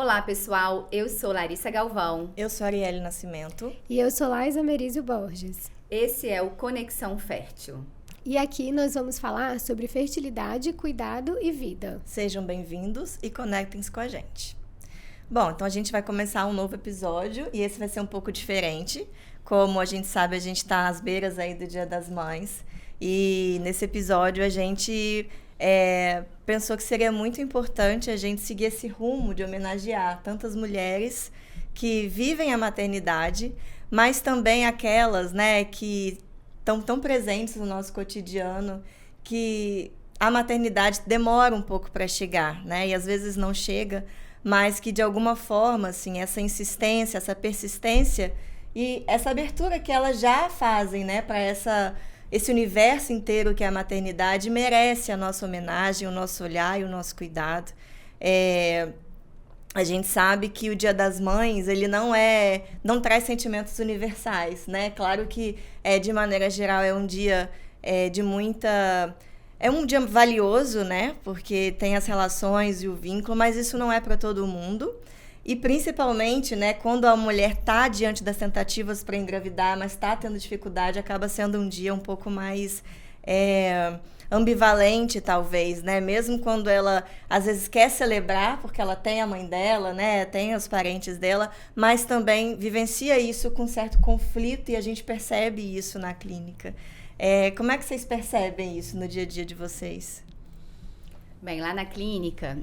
Olá, pessoal. Eu sou Larissa Galvão. Eu sou Arielle Nascimento. E eu sou Laisa Merizio Borges. Esse é o Conexão Fértil. E aqui nós vamos falar sobre fertilidade, cuidado e vida. Sejam bem-vindos e conectem-se com a gente. Bom, então a gente vai começar um novo episódio e esse vai ser um pouco diferente. Como a gente sabe, a gente está às beiras aí do Dia das Mães. E nesse episódio a gente pensou que seria muito importante a gente seguir esse rumo de homenagear tantas mulheres que vivem a maternidade, mas também aquelas, né, que estão tão presentes no nosso cotidiano, que a maternidade demora um pouco para chegar, né, e às vezes não chega, mas que de alguma forma, assim, essa insistência, essa persistência e essa abertura que elas já fazem, né, para esse universo inteiro que é a maternidade merece a nossa homenagem, o nosso olhar e o nosso cuidado. A gente sabe que o Dia das Mães, ele não traz sentimentos universais, né? Claro que, de maneira geral, é um dia de muita... É um dia valioso, né? Porque tem as relações e o vínculo, mas isso não é para todo mundo. E principalmente, né, quando a mulher está diante das tentativas para engravidar, mas está tendo dificuldade, acaba sendo um dia um pouco mais ambivalente, talvez, né? Mesmo quando ela, às vezes, quer celebrar, porque ela tem a mãe dela, né, tem os parentes dela, mas também vivencia isso com certo conflito e a gente percebe isso na clínica. Como é que vocês percebem isso no dia a dia de vocês? Bem, lá na clínica,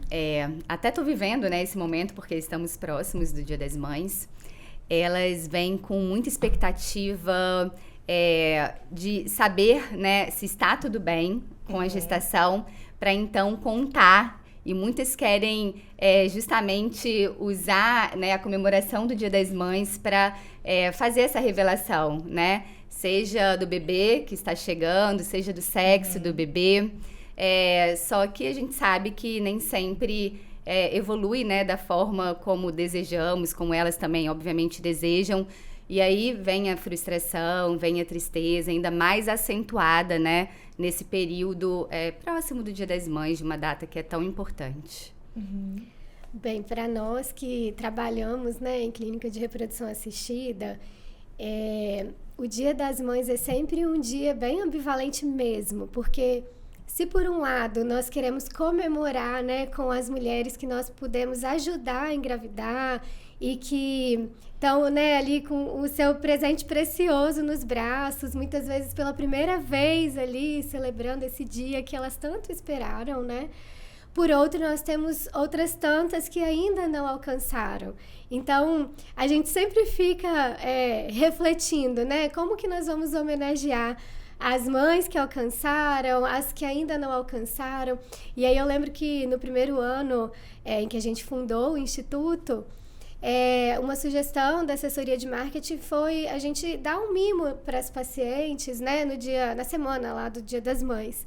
até estou vivendo, né, esse momento, porque estamos próximos do Dia das Mães. Elas vêm com muita expectativa de saber, né, se está tudo bem com a gestação, para então contar. E muitas querem justamente usar, né, a comemoração do Dia das Mães para fazer essa revelação, né? Seja do bebê que está chegando, seja do sexo do bebê. Só que a gente sabe que nem sempre evolui, né, da forma como desejamos, como elas também, obviamente, desejam. E aí vem a frustração, vem a tristeza, ainda mais acentuada, né, nesse período próximo do Dia das Mães, de uma data que é tão importante. Uhum. Bem, para nós que trabalhamos, né, em clínica de reprodução assistida, o Dia das Mães é sempre um dia bem ambivalente mesmo, porque se por um lado nós queremos comemorar, né, com as mulheres que nós pudemos ajudar a engravidar e que estão, né, ali com o seu presente precioso nos braços, muitas vezes pela primeira vez ali celebrando esse dia que elas tanto esperaram, né? Por outro, nós temos outras tantas que ainda não alcançaram. Então, a gente sempre fica refletindo, né? Como que nós vamos homenagear as mães que alcançaram, as que ainda não alcançaram. E aí eu lembro que no primeiro ano em que a gente fundou o Instituto, uma sugestão da assessoria de marketing foi a gente dar um mimo para as pacientes, né, na semana lá do Dia das Mães.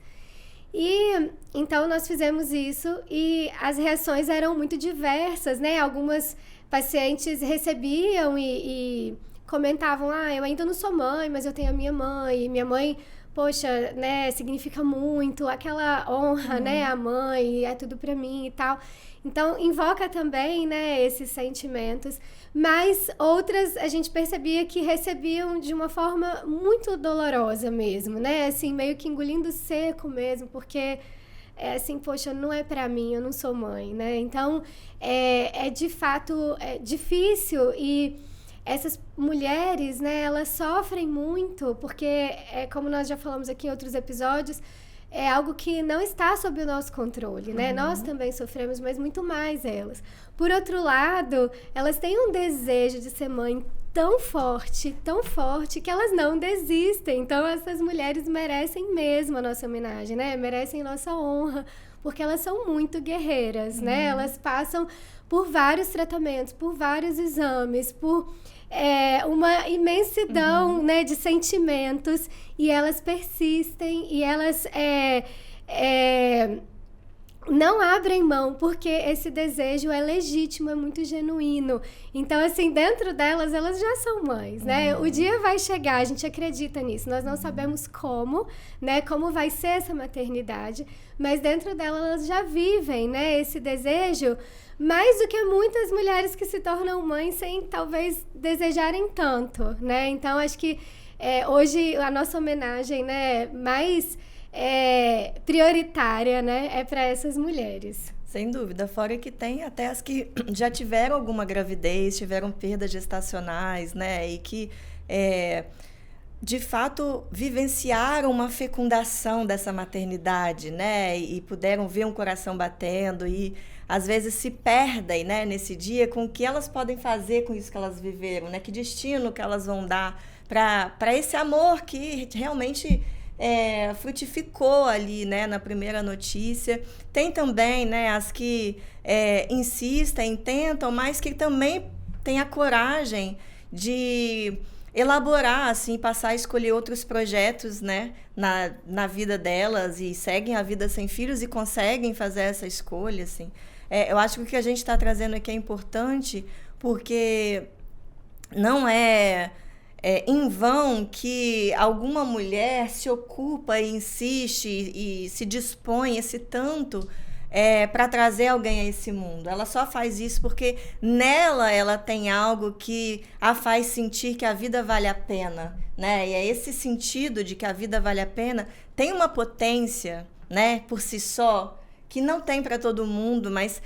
E então nós fizemos isso e as reações eram muito diversas, né? Algumas pacientes recebiam e comentavam, eu ainda não sou mãe, mas eu tenho a minha mãe, e minha mãe, poxa, né, significa muito, aquela honra, né, a mãe, é tudo pra mim e tal. Então, invoca também, né, esses sentimentos, mas outras a gente percebia que recebiam de uma forma muito dolorosa mesmo, né, assim, meio que engolindo seco mesmo, porque assim, poxa, não é pra mim, eu não sou mãe, né, então, de fato difícil e essas mulheres, né, elas sofrem muito, porque, como nós já falamos aqui em outros episódios, é algo que não está sob o nosso controle, né? Nós também sofremos, mas muito mais elas. Por outro lado, elas têm um desejo de ser mãe tão forte, que elas não desistem. Então, essas mulheres merecem mesmo a nossa homenagem, né? Merecem nossa honra, porque elas são muito guerreiras, né? Elas passam por vários tratamentos, por vários exames, por uma imensidão, né, de sentimentos, e elas persistem, e elas não abrem mão, porque esse desejo é legítimo, é muito genuíno. Então, assim, dentro delas, elas já são mães, né? O dia vai chegar, a gente acredita nisso. Nós não sabemos como, né? Como vai ser essa maternidade, mas dentro delas, elas já vivem, né? Esse desejo, mais do que muitas mulheres que se tornam mães sem, talvez, desejarem tanto, né? Então, acho que hoje a nossa homenagem, né, mais prioritária, né, é para essas mulheres. Sem dúvida, fora que tem até as que já tiveram alguma gravidez, tiveram perdas gestacionais, né, e que de fato vivenciaram uma fecundação dessa maternidade, né, e puderam ver um coração batendo e às vezes se perdem, né, nesse dia com o que elas podem fazer com isso que elas viveram, né, que destino que elas vão dar para esse amor que realmente frutificou ali, né, na primeira notícia. Tem também, né, as que insistem, tentam, mas que também têm a coragem de elaborar, assim, passar a escolher outros projetos, né, na vida delas e seguem a vida sem filhos e conseguem fazer essa escolha, assim. Eu acho que o que a gente está trazendo aqui é importante porque não é em vão que alguma mulher se ocupa e insiste e se dispõe esse tanto para trazer alguém a esse mundo. Ela só faz isso porque nela ela tem algo que a faz sentir que a vida vale a pena, né? E é esse sentido de que a vida vale a pena tem uma potência, né, por si só, que não tem para todo mundo, mas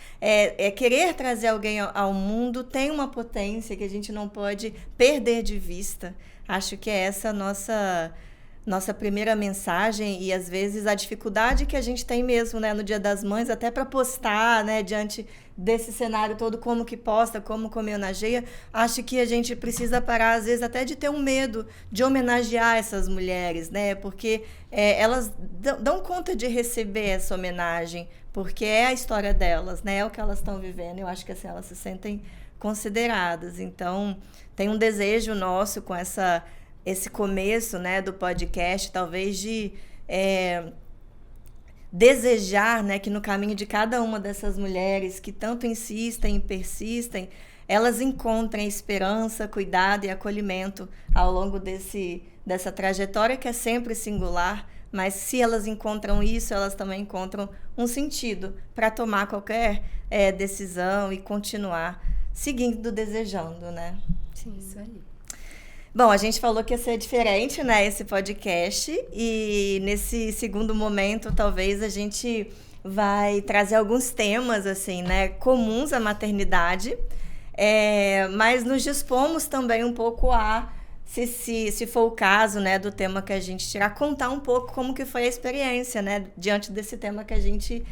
querer trazer alguém ao mundo tem uma potência que a gente não pode perder de vista. Acho que é essa a nossa primeira mensagem e, às vezes, a dificuldade que a gente tem mesmo, né, no Dia das Mães, até para postar, né, diante desse cenário todo, como que posta, como homenageia. Acho que a gente precisa parar, às vezes, até de ter um medo de homenagear essas mulheres, né, porque elas dão conta de receber essa homenagem, porque é a história delas, né, é o que elas estão vivendo. Eu acho que assim, elas se sentem consideradas. Então, tem um desejo nosso com esse começo, né, do podcast, talvez de desejar, né, que no caminho de cada uma dessas mulheres que tanto insistem e persistem, elas encontrem esperança, cuidado e acolhimento ao longo dessa trajetória que é sempre singular, mas se elas encontram isso, elas também encontram um sentido para tomar qualquer decisão e continuar seguindo, desejando, né? Sim, isso aí. Bom, a gente falou que ia ser diferente, né, esse podcast, e nesse segundo momento, talvez a gente vai trazer alguns temas, assim, né, comuns à maternidade, mas nos dispomos também um pouco a, se for o caso, né, do tema que a gente tirar, contar um pouco como que foi a experiência, né, diante desse tema que a gente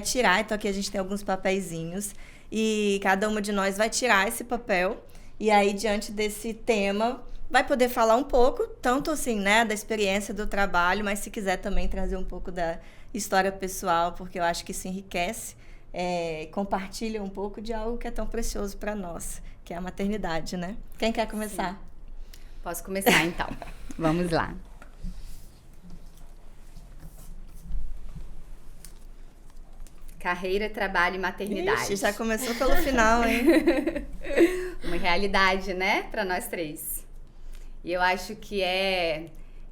tirar. Então, aqui a gente tem alguns papeizinhos, e cada uma de nós vai tirar esse papel, e aí, diante desse tema, vai poder falar um pouco, tanto assim, né, da experiência do trabalho, mas se quiser também trazer um pouco da história pessoal, porque eu acho que isso enriquece, compartilha um pouco de algo que é tão precioso para nós, que é a maternidade, né? Quem quer começar? Sim. Posso começar, então. Vamos lá. Carreira, trabalho e maternidade. Ixi, já começou pelo final, hein? Uma realidade, né, para nós três. E eu acho que é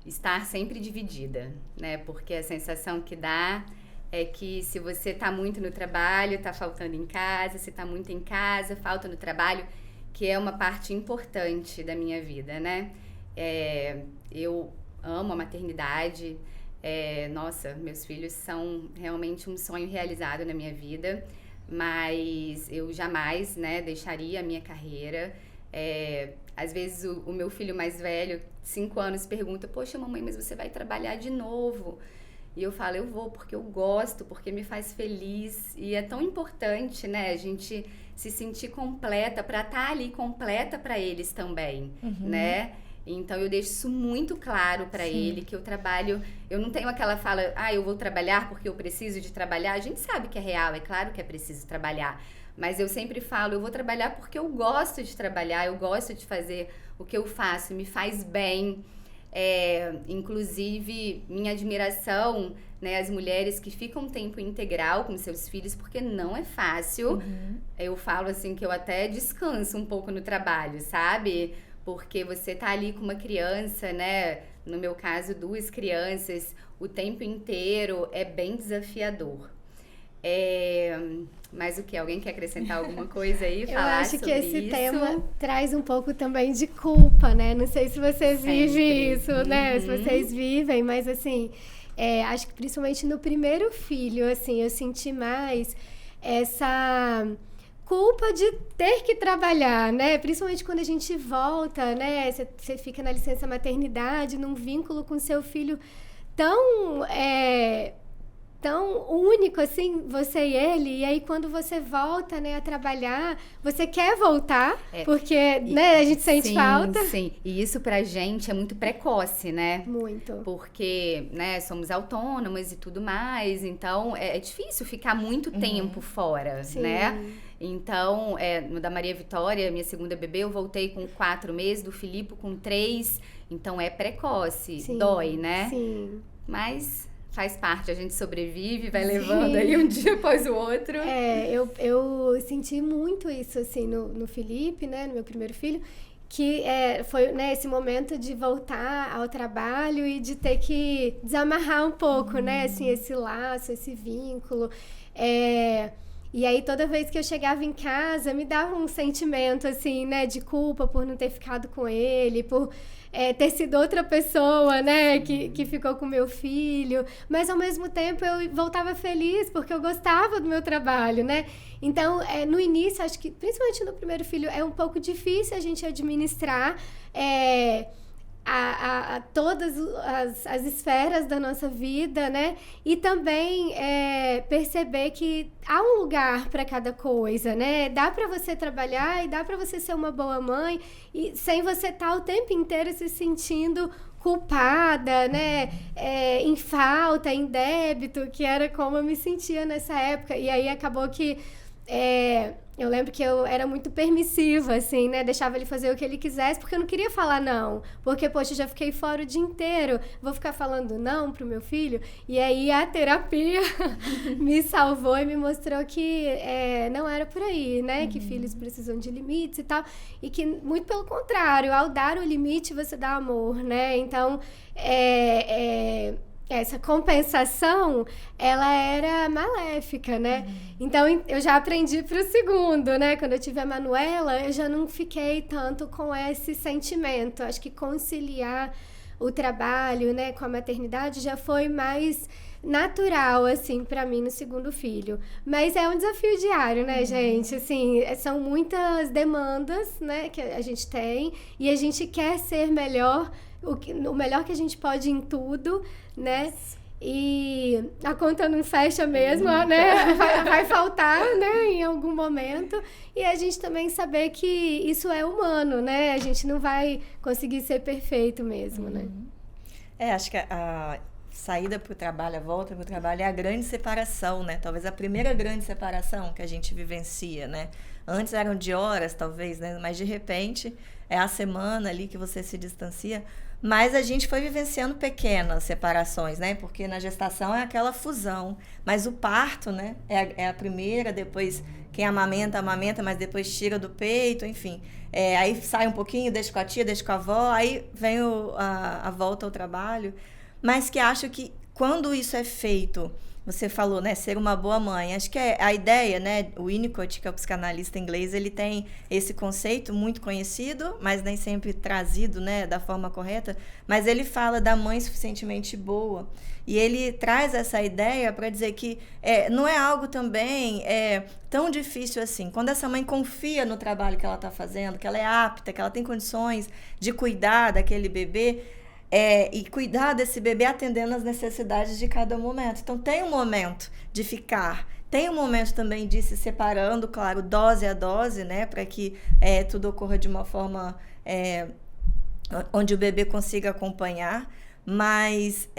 estar sempre dividida, né? Porque a sensação que dá é que se você tá muito no trabalho, tá faltando em casa, se tá muito em casa, falta no trabalho, que é uma parte importante da minha vida, né? Eu amo a maternidade. Nossa, meus filhos são realmente um sonho realizado na minha vida, mas eu jamais, né, deixaria a minha carreira. Às vezes o meu filho mais velho, 5 anos, pergunta: poxa, mamãe, mas você vai trabalhar de novo? E eu falo: eu vou porque eu gosto, porque me faz feliz. E é tão importante, né, a gente se sentir completa, para estar ali completa para eles também, né? Então, eu deixo isso muito claro para ele, que eu trabalho... Eu não tenho aquela fala, eu vou trabalhar porque eu preciso de trabalhar. A gente sabe que é real, é claro que é preciso trabalhar. Mas eu sempre falo, eu vou trabalhar porque eu gosto de trabalhar, eu gosto de fazer o que eu faço, me faz bem. Inclusive, minha admiração, né, as mulheres que ficam tempo integral com seus filhos, porque não é fácil. Eu falo assim que eu até descanso um pouco no trabalho, sabe? Porque você tá ali com uma criança, né? No meu caso, 2 crianças, o tempo inteiro é bem desafiador. Mas o que? Alguém quer acrescentar alguma coisa aí? Eu Falar acho que sobre esse isso? tema traz um pouco também de culpa, né? Não sei se você vive Sempre. isso, né? Se vocês vivem, mas assim, acho que principalmente no primeiro filho, assim, eu senti mais essa culpa de ter que trabalhar, né? Principalmente quando a gente volta, né? Você fica na licença maternidade, num vínculo com seu filho tão único, assim, você e ele, e aí quando você volta, né, a trabalhar, você quer voltar, porque, né, a gente sente falta. Sim, e isso pra gente é muito precoce, né? Muito. Porque, né, somos autônomas e tudo mais, então é difícil ficar muito tempo fora, Sim. né? Então, no da Maria Vitória, minha segunda bebê, eu voltei com 4 meses, do Filipe com 3, então é precoce, Sim. dói, né? Sim. Mas faz parte, a gente sobrevive, vai levando aí um dia após o outro. Eu senti muito isso, assim, no Felipe, né, no meu primeiro filho, que foi, né, esse momento de voltar ao trabalho e de ter que desamarrar um pouco, né, assim, esse laço, esse vínculo. E aí, toda vez que eu chegava em casa, me dava um sentimento, assim, né, de culpa por não ter ficado com ele, por ter sido outra pessoa, né, que ficou com meu filho. Mas, ao mesmo tempo, eu voltava feliz, porque eu gostava do meu trabalho, né. Então, no início, acho que, principalmente no primeiro filho, é um pouco difícil a gente administrar a todas as esferas da nossa vida, né? E também perceber que há um lugar para cada coisa, né? Dá para você trabalhar e dá para você ser uma boa mãe e sem você estar o tempo inteiro se sentindo culpada, né? Em falta, em débito, que era como eu me sentia nessa época. E aí acabou que eu lembro que eu era muito permissiva, assim, né? Deixava ele fazer o que ele quisesse, porque eu não queria falar não. Porque, poxa, eu já fiquei fora o dia inteiro. Vou ficar falando não pro meu filho? E aí a terapia me salvou e me mostrou que não era por aí, né? Que filhos precisam de limites e tal. E que, muito pelo contrário, ao dar o limite, você dá amor, né? Então, essa compensação, ela era maléfica, né? Então, eu já aprendi pro segundo, né? Quando eu tive a Manuela, eu já não fiquei tanto com esse sentimento. Acho que conciliar o trabalho, né, com a maternidade já foi mais natural, assim, pra mim no segundo filho. Mas é um desafio diário, né, gente? Assim, são muitas demandas, né, que a gente tem e a gente quer ser melhor, o melhor que a gente pode em tudo, né? E a conta não fecha mesmo, né? Vai faltar, né, em algum momento. E a gente também saber que isso é humano, né? A gente não vai conseguir ser perfeito mesmo, né? Acho que a saída para o trabalho, a volta para o trabalho é a grande separação, né? Talvez a primeira grande separação que a gente vivencia, né? Antes eram de horas, talvez, né? Mas de repente é a semana ali que você se distancia. Mas a gente foi vivenciando pequenas separações, né? Porque na gestação é aquela fusão. Mas o parto, né? É a primeira, depois quem amamenta, mas depois tira do peito, enfim. Aí sai um pouquinho, deixa com a tia, deixa com a avó, aí vem a volta ao trabalho. Mas que acho que quando isso é feito, você falou, né, ser uma boa mãe. Acho que a ideia, né, o Winnicott, que é o psicanalista inglês, ele tem esse conceito muito conhecido, mas nem sempre trazido, né, da forma correta. Mas ele fala da mãe suficientemente boa. E ele traz essa ideia para dizer que não é algo também tão difícil assim. Quando essa mãe confia no trabalho que ela está fazendo, que ela é apta, que ela tem condições de cuidar daquele bebê, e cuidar desse bebê atendendo às necessidades de cada momento. Então, tem um momento de ficar, tem um momento também de se separando, claro, dose a dose, né, para que tudo ocorra de uma forma onde o bebê consiga acompanhar. Mas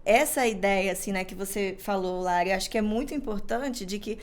essa ideia, assim, né, que você falou, Lari, acho que é muito importante de que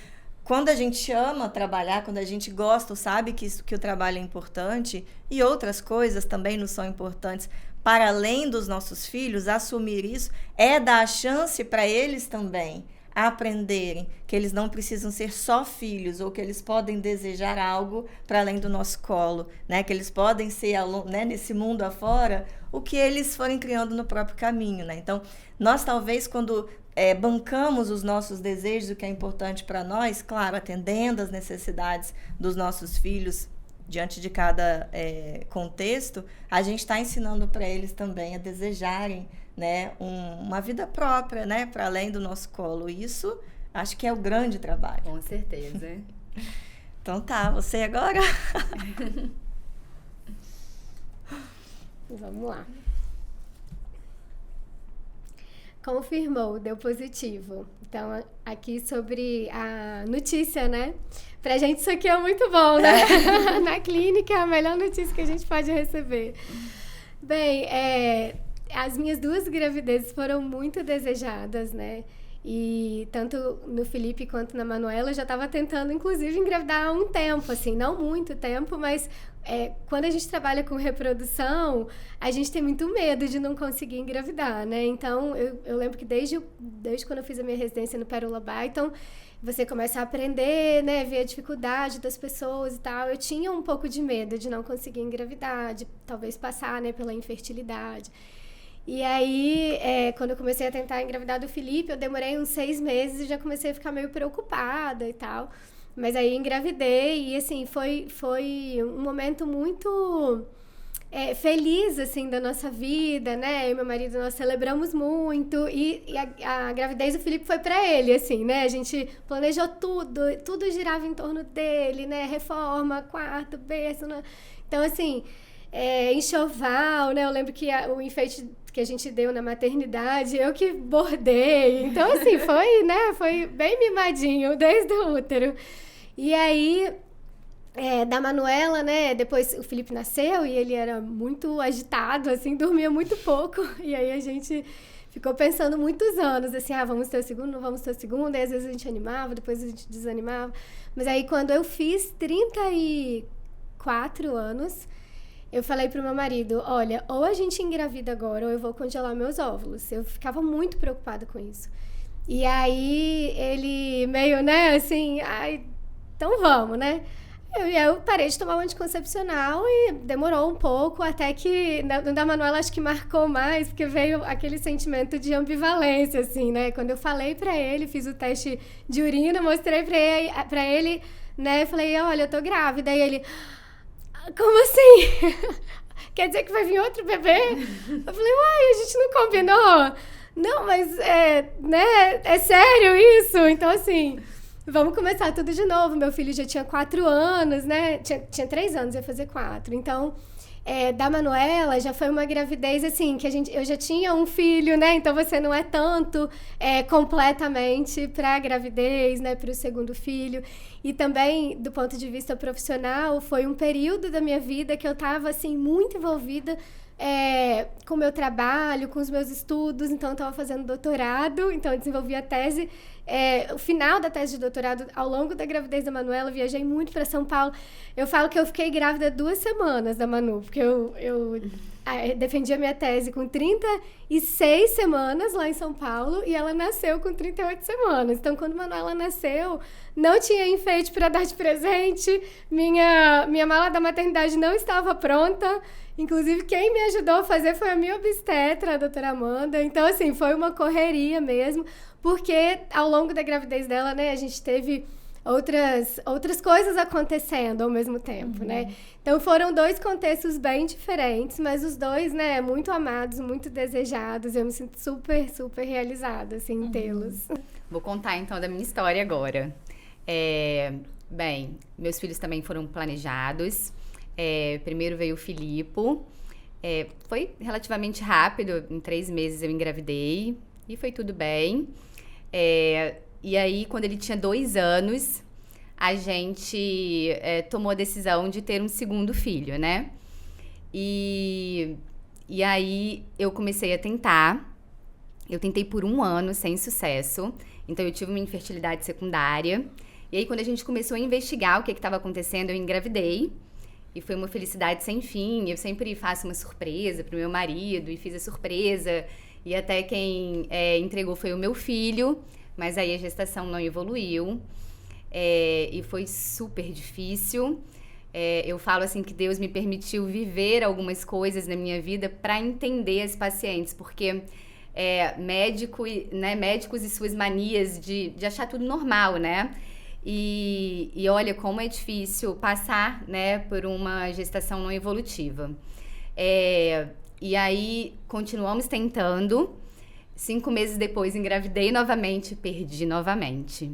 quando a gente ama trabalhar, quando a gente gosta, sabe que o trabalho é importante e outras coisas também nos são importantes, para além dos nossos filhos, assumir isso é dar a chance para eles também aprenderem que eles não precisam ser só filhos, ou que eles podem desejar algo para além do nosso colo, né? Que eles podem ser, né, nesse mundo afora, o que eles forem criando no próprio caminho, né? Então, nós talvez quando bancamos os nossos desejos, o que é importante para nós, claro, atendendo às necessidades dos nossos filhos diante de cada contexto, a gente está ensinando para eles também a desejarem, né, uma vida própria, né, para além do nosso colo. Isso acho que é o grande trabalho. Com certeza. Então tá, você agora? Vamos lá. Confirmou, deu positivo. Então, aqui sobre a notícia, né? Pra gente isso aqui é muito bom, né? Na clínica é a melhor notícia que a gente pode receber. Bem, as minhas 2 gravidezes foram muito desejadas, né? E tanto no Felipe quanto na Manuela eu já estava tentando, inclusive, engravidar há um tempo, assim, não muito tempo, mas quando a gente trabalha com reprodução, a gente tem muito medo de não conseguir engravidar, né? Então, eu lembro que desde quando eu fiz a minha residência no Pérola Byton, você começa a aprender, né, ver a dificuldade das pessoas e tal. Eu tinha um pouco de medo de não conseguir engravidar, de talvez passar, né, pela infertilidade. E aí, quando eu comecei a tentar engravidar do Felipe, eu demorei uns 6 meses e já comecei a ficar meio preocupada e tal. Mas aí engravidei e, assim, foi um momento muito feliz, assim, da nossa vida, né? Eu e meu marido, nós celebramos muito e a gravidez do Felipe foi pra ele, assim, né? A gente planejou tudo girava em torno dele, né? Reforma, quarto, berço, né? Então, assim, enxoval, né? Eu lembro que o enfeite que a gente deu na maternidade, eu que bordei. Então, assim, foi bem mimadinho desde o útero. E aí, da Manuela, né, depois o Felipe nasceu e ele era muito agitado, assim, dormia muito pouco. E aí a gente ficou pensando muitos anos, assim, vamos ter o segundo, não vamos ter o segundo. E às vezes a gente animava, depois a gente desanimava. Mas aí quando eu fiz 34 anos, eu falei pro meu marido, olha, ou a gente engravida agora ou eu vou congelar meus óvulos. Eu ficava muito preocupada com isso. E aí ele meio, né, assim, então vamos, né? Eu parei de tomar o anticoncepcional e demorou um pouco, até que no da Manuela acho que marcou mais, porque veio aquele sentimento de ambivalência, assim, né? Quando eu falei pra ele, fiz o teste de urina, mostrei pra ele, né? Falei, olha, eu tô grávida. E ele, como assim? Quer dizer que vai vir outro bebê? Eu falei, uai, a gente não combinou? Não, mas, né? É sério isso? Então, assim, vamos começar tudo de novo. Meu filho já tinha 4 anos, né? Tinha 3 anos, ia fazer 4. Então, da Manuela já foi uma gravidez, assim, que eu já tinha um filho, né? Então, você não é tanto completamente para a gravidez, né? Para o segundo filho. E também, do ponto de vista profissional, foi um período da minha vida que eu estava, assim, muito envolvida com o meu trabalho, com os meus estudos. Então, eu estava fazendo doutorado, então eu desenvolvi a tese. O final da tese de doutorado, ao longo da gravidez da Manuela, eu viajei muito para São Paulo. Eu falo que eu fiquei grávida 2 semanas da Manu, porque eu defendi a minha tese com 36 semanas lá em São Paulo e ela nasceu com 38 semanas. Então, quando a Manuela nasceu, não tinha enfeite para dar de presente, minha mala da maternidade não estava pronta. Inclusive, quem me ajudou a fazer foi a minha obstetra, a doutora Amanda. Então, assim, foi uma correria mesmo, porque ao longo da gravidez dela, né, a gente teve outras coisas acontecendo ao mesmo tempo, né? Então, foram 2 contextos bem diferentes, mas os 2, né, muito amados, muito desejados. Eu me sinto super, super realizada, assim, em tê-los. Vou contar, então, da minha história agora. Bem, meus filhos também foram planejados. Primeiro veio o Filipe. Foi relativamente rápido, em 3 meses eu engravidei e foi tudo bem. E aí, quando ele tinha 2 anos, a gente tomou a decisão de ter um segundo filho, né? E aí, eu comecei a tentar. Eu tentei por 1 ano, sem sucesso. Então, eu tive uma infertilidade secundária. E aí, quando a gente começou a investigar o que estava acontecendo, eu engravidei. E foi uma felicidade sem fim. Eu sempre faço uma surpresa pro meu marido, e fiz a surpresa. E até quem entregou foi o meu filho, mas aí a gestação não evoluiu. E foi super difícil. Eu falo assim que Deus me permitiu viver algumas coisas na minha vida para entender as pacientes, porque médicos e suas manias de achar tudo normal, né? E olha como é difícil passar, né, por uma gestação não evolutiva. E aí continuamos tentando. 5 meses depois engravidei novamente, perdi novamente.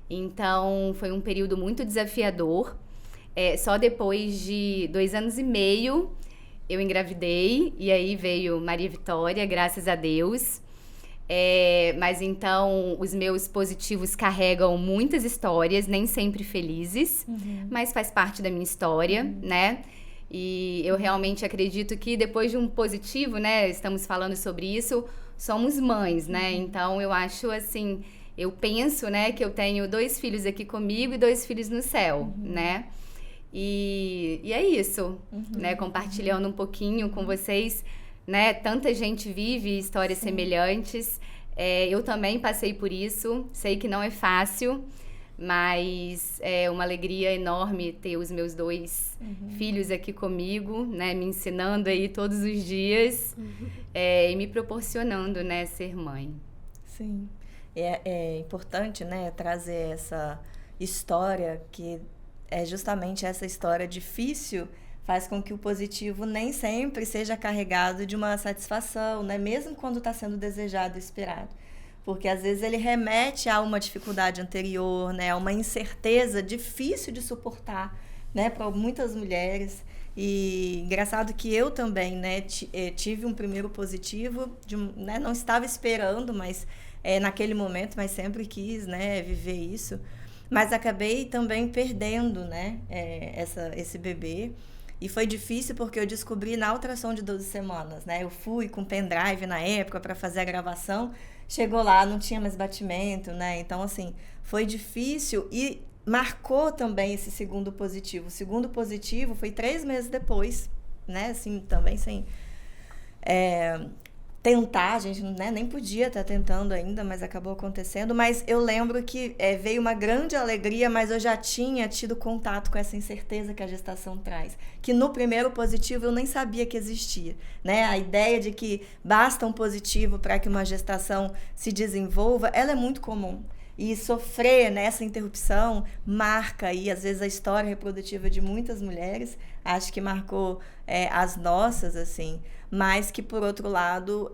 Então foi um período muito desafiador. Só depois de 2 anos e meio eu engravidei, e aí veio Maria Vitória, graças a Deus. Mas então os meus positivos carregam muitas histórias, nem sempre felizes, mas faz parte da minha história, né? E eu realmente acredito que depois de um positivo, né, estamos falando sobre isso, somos mães, né? Então eu acho assim, eu penso, né, que eu tenho 2 filhos aqui comigo e 2 filhos no céu, né? E é isso, né? Compartilhando um pouquinho com vocês, né? Tanta gente vive histórias semelhantes. Eu também passei por isso, sei que não é fácil, mas é uma alegria enorme ter os meus 2 filhos aqui comigo, né? Me ensinando aí todos os dias e me proporcionando, né, ser mãe. Sim, é importante, né, trazer essa história que é justamente essa história difícil, faz com que o positivo nem sempre seja carregado de uma satisfação, né? Mesmo quando está sendo desejado e esperado. Porque, às vezes, ele remete a uma dificuldade anterior, né? A uma incerteza difícil de suportar, né? Para muitas mulheres. E engraçado que eu também, né, tive um primeiro positivo, né? Não estava esperando, mas naquele momento, mas sempre quis, né, viver isso. Mas acabei também perdendo, né, esse bebê. E foi difícil porque eu descobri na ultrassom de 12 semanas, né? Eu fui com pendrive na época para fazer a gravação. Chegou lá, não tinha mais batimento, né? Então, assim, foi difícil e marcou também esse segundo positivo. O segundo positivo foi 3 meses depois, né? Assim, também sem tentar, a gente, né, nem podia estar tentando ainda, mas acabou acontecendo. Mas eu lembro que veio uma grande alegria, mas eu já tinha tido contato com essa incerteza que a gestação traz. Que no primeiro positivo eu nem sabia que existia, né? A ideia de que basta um positivo para que uma gestação se desenvolva, ela é muito comum. E sofrer nessa interrupção marca aí, às vezes, a história reprodutiva de muitas mulheres. Acho que marcou as nossas, assim. Mas que, por outro lado,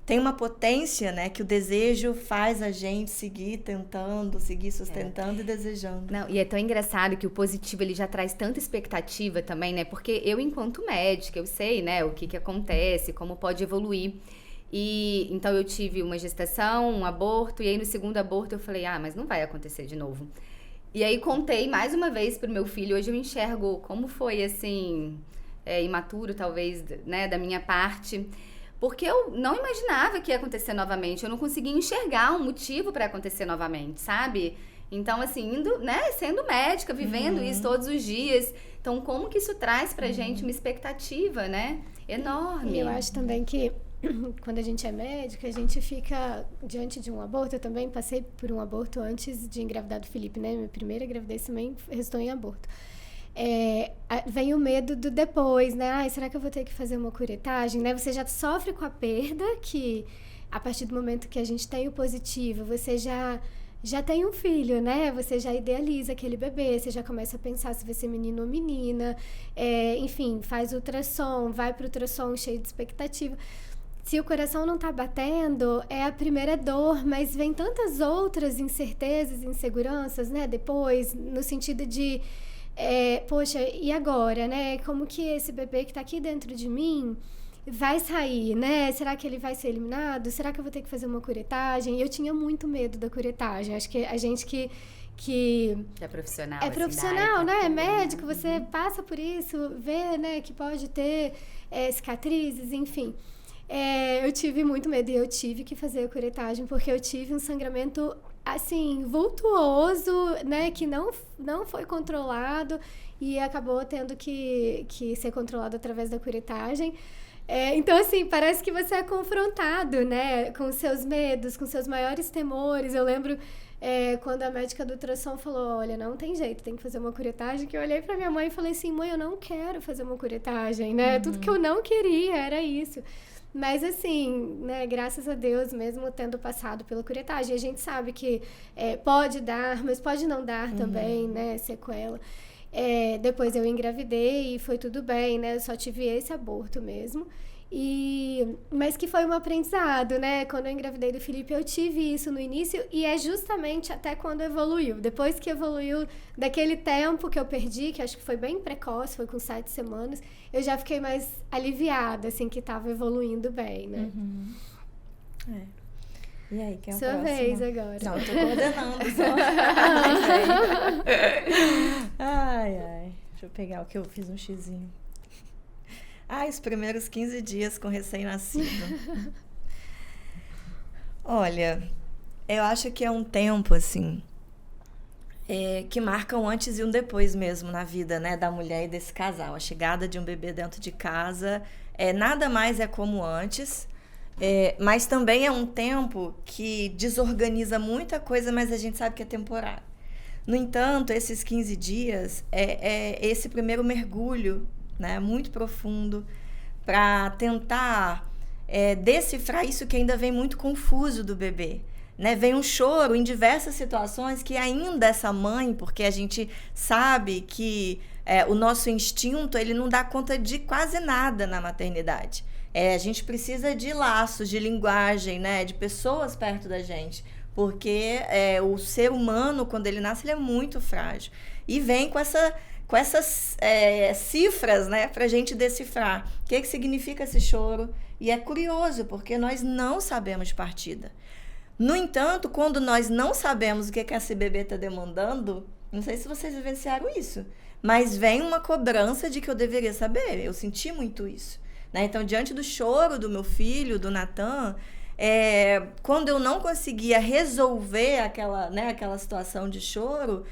tem uma potência, né? Que o desejo faz a gente seguir tentando, seguir sustentando e desejando. Não, e é tão engraçado que o positivo, ele já traz tanta expectativa também, né? Porque eu, enquanto médica, eu sei, né? O que acontece, como pode evoluir. E então eu tive uma gestação, um aborto, e aí no segundo aborto eu falei, mas não vai acontecer de novo. E aí contei mais uma vez pro meu filho, hoje eu enxergo como foi, assim, imaturo talvez, né, da minha parte, porque eu não imaginava que ia acontecer novamente, eu não conseguia enxergar um motivo para acontecer novamente, sabe? Então, assim, indo, né, sendo médica, vivendo isso todos os dias, então como que isso traz pra gente uma expectativa, né, enorme. E eu acho também que quando a gente é médica, a gente fica diante de um aborto. Eu também passei por um aborto antes de engravidar do Felipe, né? Minha primeira gravidez também resultou em aborto. Vem o medo do depois, né? Será que eu vou ter que fazer uma curetagem, né? Você já sofre com a perda, que a partir do momento que a gente tem o positivo, você já tem um filho, né? Você já idealiza aquele bebê, você já começa a pensar se vai ser menino ou menina. Enfim, faz ultrassom, vai pro ultrassom cheio de expectativa. Se o coração não tá batendo, é a primeira dor, mas vem tantas outras incertezas, inseguranças, né? Depois, no sentido de, poxa, e agora, né? Como que esse bebê que tá aqui dentro de mim vai sair, né? Será que ele vai ser eliminado? Será que eu vou ter que fazer uma curetagem? Eu tinha muito medo da curetagem. Acho que a gente que é profissional. É profissional, né? É médico, você passa por isso, vê, né, que pode ter cicatrizes, enfim. Eu tive muito medo e eu tive que fazer a curetagem porque eu tive um sangramento assim, vultuoso, né, que não foi controlado e acabou tendo que ser controlado através da curetagem. Então, assim, parece que você é confrontado, né, com seus medos, com seus maiores temores. Eu lembro quando a médica do ultrassom falou, olha, não tem jeito, tem que fazer uma curetagem, que eu olhei pra minha mãe e falei assim, mãe, eu não quero fazer uma curetagem, né? Tudo que eu não queria era isso. Mas, assim, né, graças a Deus, mesmo tendo passado pela curetagem, a gente sabe que pode dar, mas pode não dar também, né, sequela. Depois eu engravidei e foi tudo bem, né? Eu só tive esse aborto mesmo. Mas que foi um aprendizado, né? Quando eu engravidei do Felipe, eu tive isso no início e é justamente até quando evoluiu. Depois que evoluiu daquele tempo que eu perdi, que acho que foi bem precoce, foi com 7 semanas, eu já fiquei mais aliviada, assim, que estava evoluindo bem, né? E aí, quem é o Sua próximo? vez agora. Não, eu tô coordenando só. Ai. Deixa eu pegar o que eu fiz um xizinho. Os primeiros 15 dias com recém-nascido. Olha, eu acho que é um tempo, assim, que marca um antes e um depois mesmo na vida, né, da mulher e desse casal. A chegada de um bebê dentro de casa, nada mais é como antes, mas também é um tempo que desorganiza muita coisa, mas a gente sabe que é temporário. No entanto, esses 15 dias é esse primeiro mergulho, né, muito profundo, para tentar decifrar isso que ainda vem muito confuso do bebê. Né? Vem um choro em diversas situações que ainda essa mãe, porque a gente sabe que o nosso instinto ele não dá conta de quase nada na maternidade. A gente precisa de laços, de linguagem, né, de pessoas perto da gente, porque o ser humano, quando ele nasce, ele é muito frágil. E vem com essas cifras, né, para a gente decifrar o que significa esse choro. E é curioso, porque nós não sabemos de partida. No entanto, quando nós não sabemos o que esse bebê está demandando, não sei se vocês vivenciaram isso, mas vem uma cobrança de que eu deveria saber. Eu senti muito isso. Né? Então, diante do choro do meu filho, do Natan, quando eu não conseguia resolver aquela situação de choro,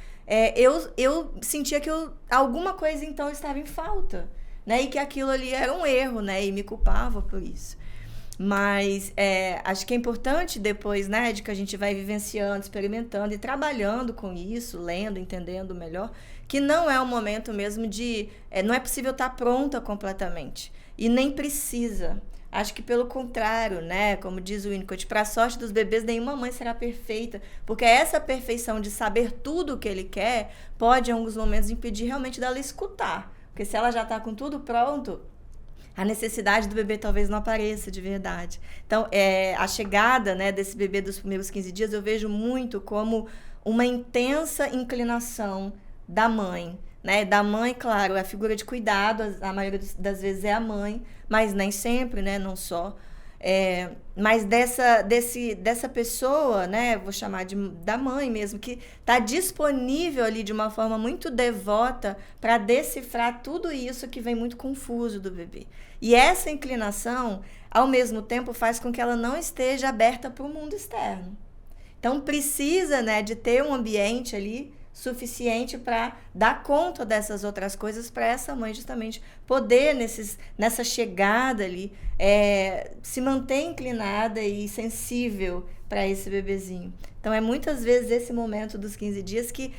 eu sentia que alguma coisa então estava em falta, né? E que aquilo ali era um erro, né? E me culpava por isso. Mas acho que é importante depois, né, de que a gente vai vivenciando, experimentando e trabalhando com isso, lendo, entendendo melhor, que não é o momento mesmo não é possível estar pronta completamente. E nem precisa. Acho que pelo contrário, né, como diz o Winnicott, para a sorte dos bebês, nenhuma mãe será perfeita, porque essa perfeição de saber tudo o que ele quer pode, em alguns momentos, impedir realmente dela escutar. Porque se ela já está com tudo pronto, a necessidade do bebê talvez não apareça de verdade. Então, a chegada, né, desse bebê dos primeiros 15 dias, eu vejo muito como uma intensa inclinação da mãe. Né? Da mãe, claro, é a figura de cuidado, a maioria das vezes é a mãe, mas nem sempre, né? Não só. Mas dessa pessoa, né? Vou chamar da mãe mesmo, que está disponível ali de uma forma muito devota para decifrar tudo isso que vem muito confuso do bebê. E essa inclinação, ao mesmo tempo, faz com que ela não esteja aberta para o mundo externo. Então, precisa, né, de ter um ambiente ali suficiente para dar conta dessas outras coisas, para essa mãe justamente poder, nessa chegada ali, se manter inclinada e sensível para esse bebezinho. Então, muitas vezes esse momento dos 15 dias que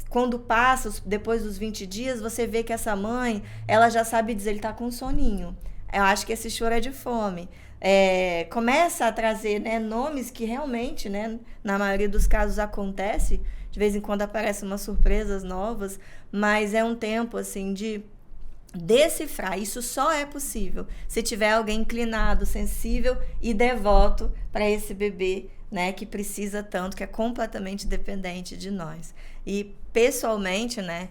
quando passa, depois dos 20 dias, você vê que essa mãe, ela já sabe dizer, ele está com soninho. Eu acho que esse choro é de fome. Começa a trazer, né, nomes que realmente, né, na maioria dos casos acontece. De vez em quando aparecem umas surpresas novas, mas é um tempo assim de decifrar. Isso só é possível se tiver alguém inclinado, sensível e devoto para esse bebê, né, que precisa tanto, que é completamente dependente de nós. E pessoalmente, né,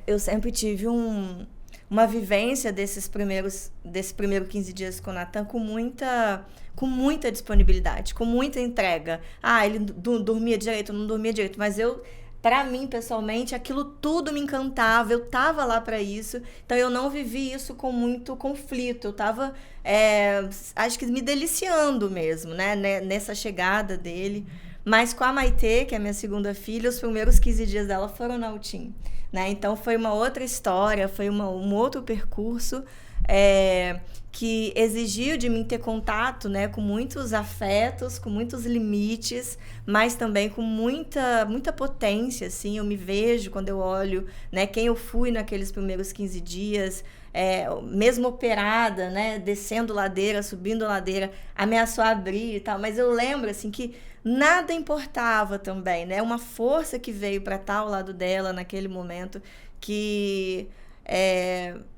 eu sempre tive uma vivência desse primeiro 15 dias com o Natan com muita disponibilidade, com muita entrega. Ele dormia direito, não dormia direito, mas para mim, pessoalmente, aquilo tudo me encantava, eu tava lá para isso, então eu não vivi isso com muito conflito, eu tava, acho que me deliciando mesmo, né, nessa chegada dele. Mas com a Maitê, que é a minha segunda filha, os primeiros 15 dias dela foram na UTIM, né? Então foi uma outra história, foi um outro percurso que exigiu de mim ter contato, né, com muitos afetos, com muitos limites, mas também com muita potência, assim. Eu me vejo quando eu olho, né, quem eu fui naqueles primeiros 15 dias, mesmo operada, né, descendo ladeira, subindo ladeira, ameaçou abrir e tal, mas eu lembro, assim, que nada importava também, né, uma força que veio para estar ao lado dela naquele momento que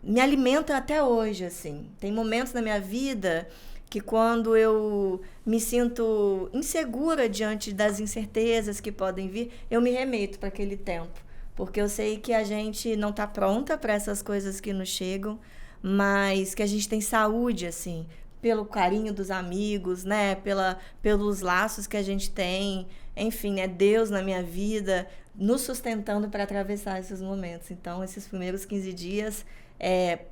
me alimenta até hoje, assim. Tem momentos na minha vida que quando eu me sinto insegura diante das incertezas que podem vir, eu me remeto para aquele tempo. Porque eu sei que a gente não está pronta para essas coisas que nos chegam, mas que a gente tem saúde, assim, pelo carinho dos amigos, né? Pelos laços que a gente tem. Enfim, é Deus na minha vida nos sustentando para atravessar esses momentos. Então, esses primeiros 15 dias,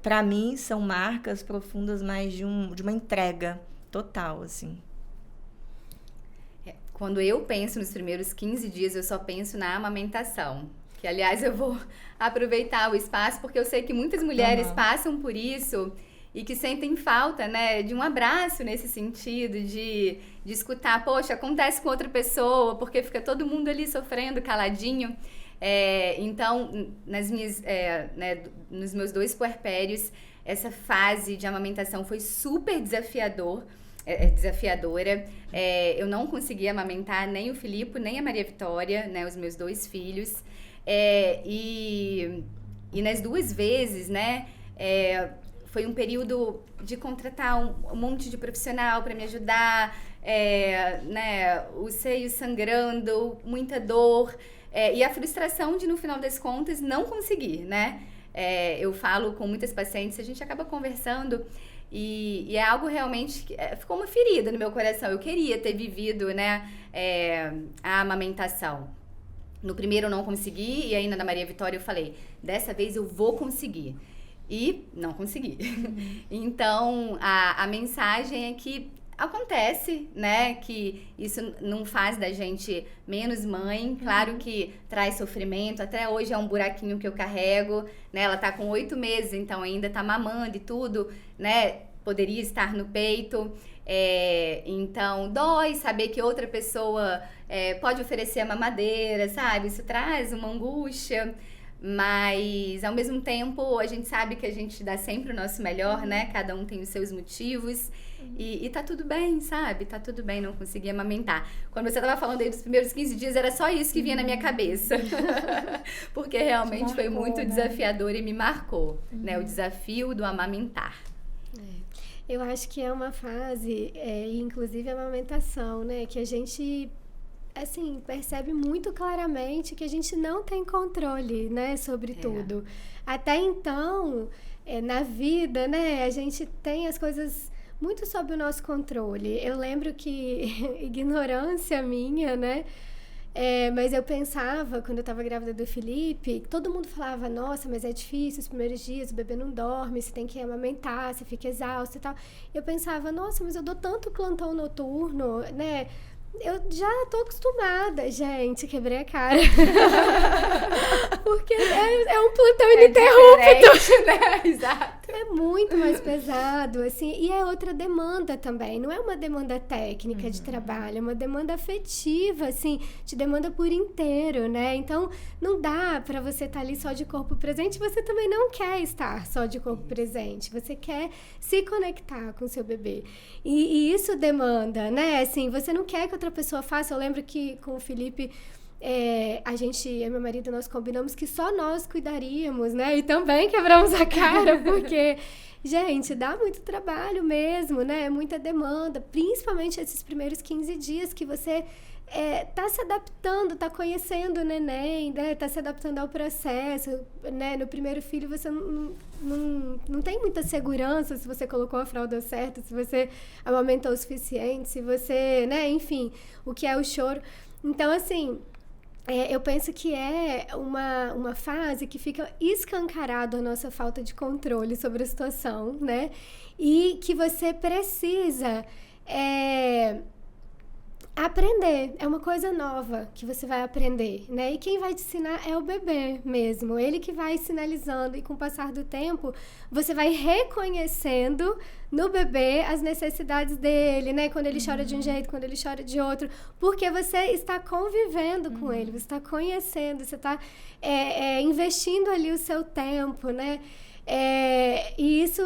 para mim, são marcas profundas, mais de uma entrega total, assim. Quando eu penso nos primeiros 15 dias, eu só penso na amamentação. Que, aliás, eu vou aproveitar o espaço, porque eu sei que muitas mulheres passam por isso e que sentem falta, né, de um abraço nesse sentido, de escutar, poxa, acontece com outra pessoa, porque fica todo mundo ali sofrendo, caladinho. Então, nos meus 2 puerpérios, essa fase de amamentação foi super desafiadora. Eu não conseguia amamentar nem o Filipe, nem a Maria Vitória, né, os meus 2 filhos. E nas 2 vezes, né, foi um período de contratar um monte de profissional para me ajudar, né, o seio sangrando, muita dor, e a frustração de, no final das contas, não conseguir, né? Eu falo com muitas pacientes, a gente acaba conversando e é algo realmente que ficou uma ferida no meu coração. Eu queria ter vivido, né, a amamentação. No primeiro eu não consegui, e ainda na Maria Vitória eu falei, dessa vez eu vou conseguir. E não consegui. Então, a mensagem é que acontece, né? Que isso não faz da gente menos mãe. Claro que traz sofrimento. Até hoje é um buraquinho que eu carrego, né? Ela tá com 8 meses, então ainda tá mamando e tudo, né? Poderia estar no peito. Então, dói saber que outra pessoa pode oferecer a mamadeira, sabe? Isso traz uma angústia. Mas, ao mesmo tempo, a gente sabe que a gente dá sempre o nosso melhor, né? Cada um tem os seus motivos. E tá tudo bem, sabe? Tá tudo bem não conseguir amamentar. Quando você tava falando aí dos primeiros 15 dias, era só isso que vinha na minha cabeça. Porque realmente foi muito desafiador e me marcou, né? O desafio do amamentar. Eu acho que é uma fase, inclusive a amamentação, né? Que a gente... assim, percebe muito claramente que a gente não tem controle, né, sobre tudo. Até então, na vida, né, a gente tem as coisas muito sob o nosso controle. Eu lembro que, ignorância minha, né, mas eu pensava, quando eu estava grávida do Felipe, todo mundo falava, nossa, mas é difícil os primeiros dias, o bebê não dorme, você tem que amamentar, você fica exausta e tal. Eu pensava, nossa, mas eu dou tanto plantão noturno, né, eu já tô acostumada, gente, quebrei a cara. Porque é um plantão ininterrupto, né? Exato. É muito mais pesado, assim, e é outra demanda também, não é uma demanda técnica de trabalho, é uma demanda afetiva, assim, te demanda por inteiro, né? Então, não dá pra você estar ali só de corpo presente, você também não quer estar só de corpo presente, você quer se conectar com o seu bebê. E isso demanda, né? Assim, você não quer que outra pessoa faça. Eu lembro que com o Felipe, a gente, eu e meu marido, nós combinamos que só nós cuidaríamos, né? E também quebramos a cara, porque, gente, dá muito trabalho mesmo, né? Muita demanda, principalmente esses primeiros 15 dias que você tá se adaptando, tá conhecendo o neném, né? Tá se adaptando ao processo, né? No primeiro filho você não tem muita segurança se você colocou a fralda certa, se você amamentou o suficiente, se você, né? Enfim, o que é o choro. Então, assim, eu penso que é uma fase que fica escancarado a nossa falta de controle sobre a situação, né? E que você precisa aprender. É uma coisa nova que você vai aprender, né? E quem vai te ensinar é o bebê mesmo. Ele que vai sinalizando, e com o passar do tempo, você vai reconhecendo no bebê as necessidades dele, né? Quando ele chora de um jeito, quando ele chora de outro. Porque você está convivendo com ele, você está conhecendo, você está investindo ali o seu tempo, né? E isso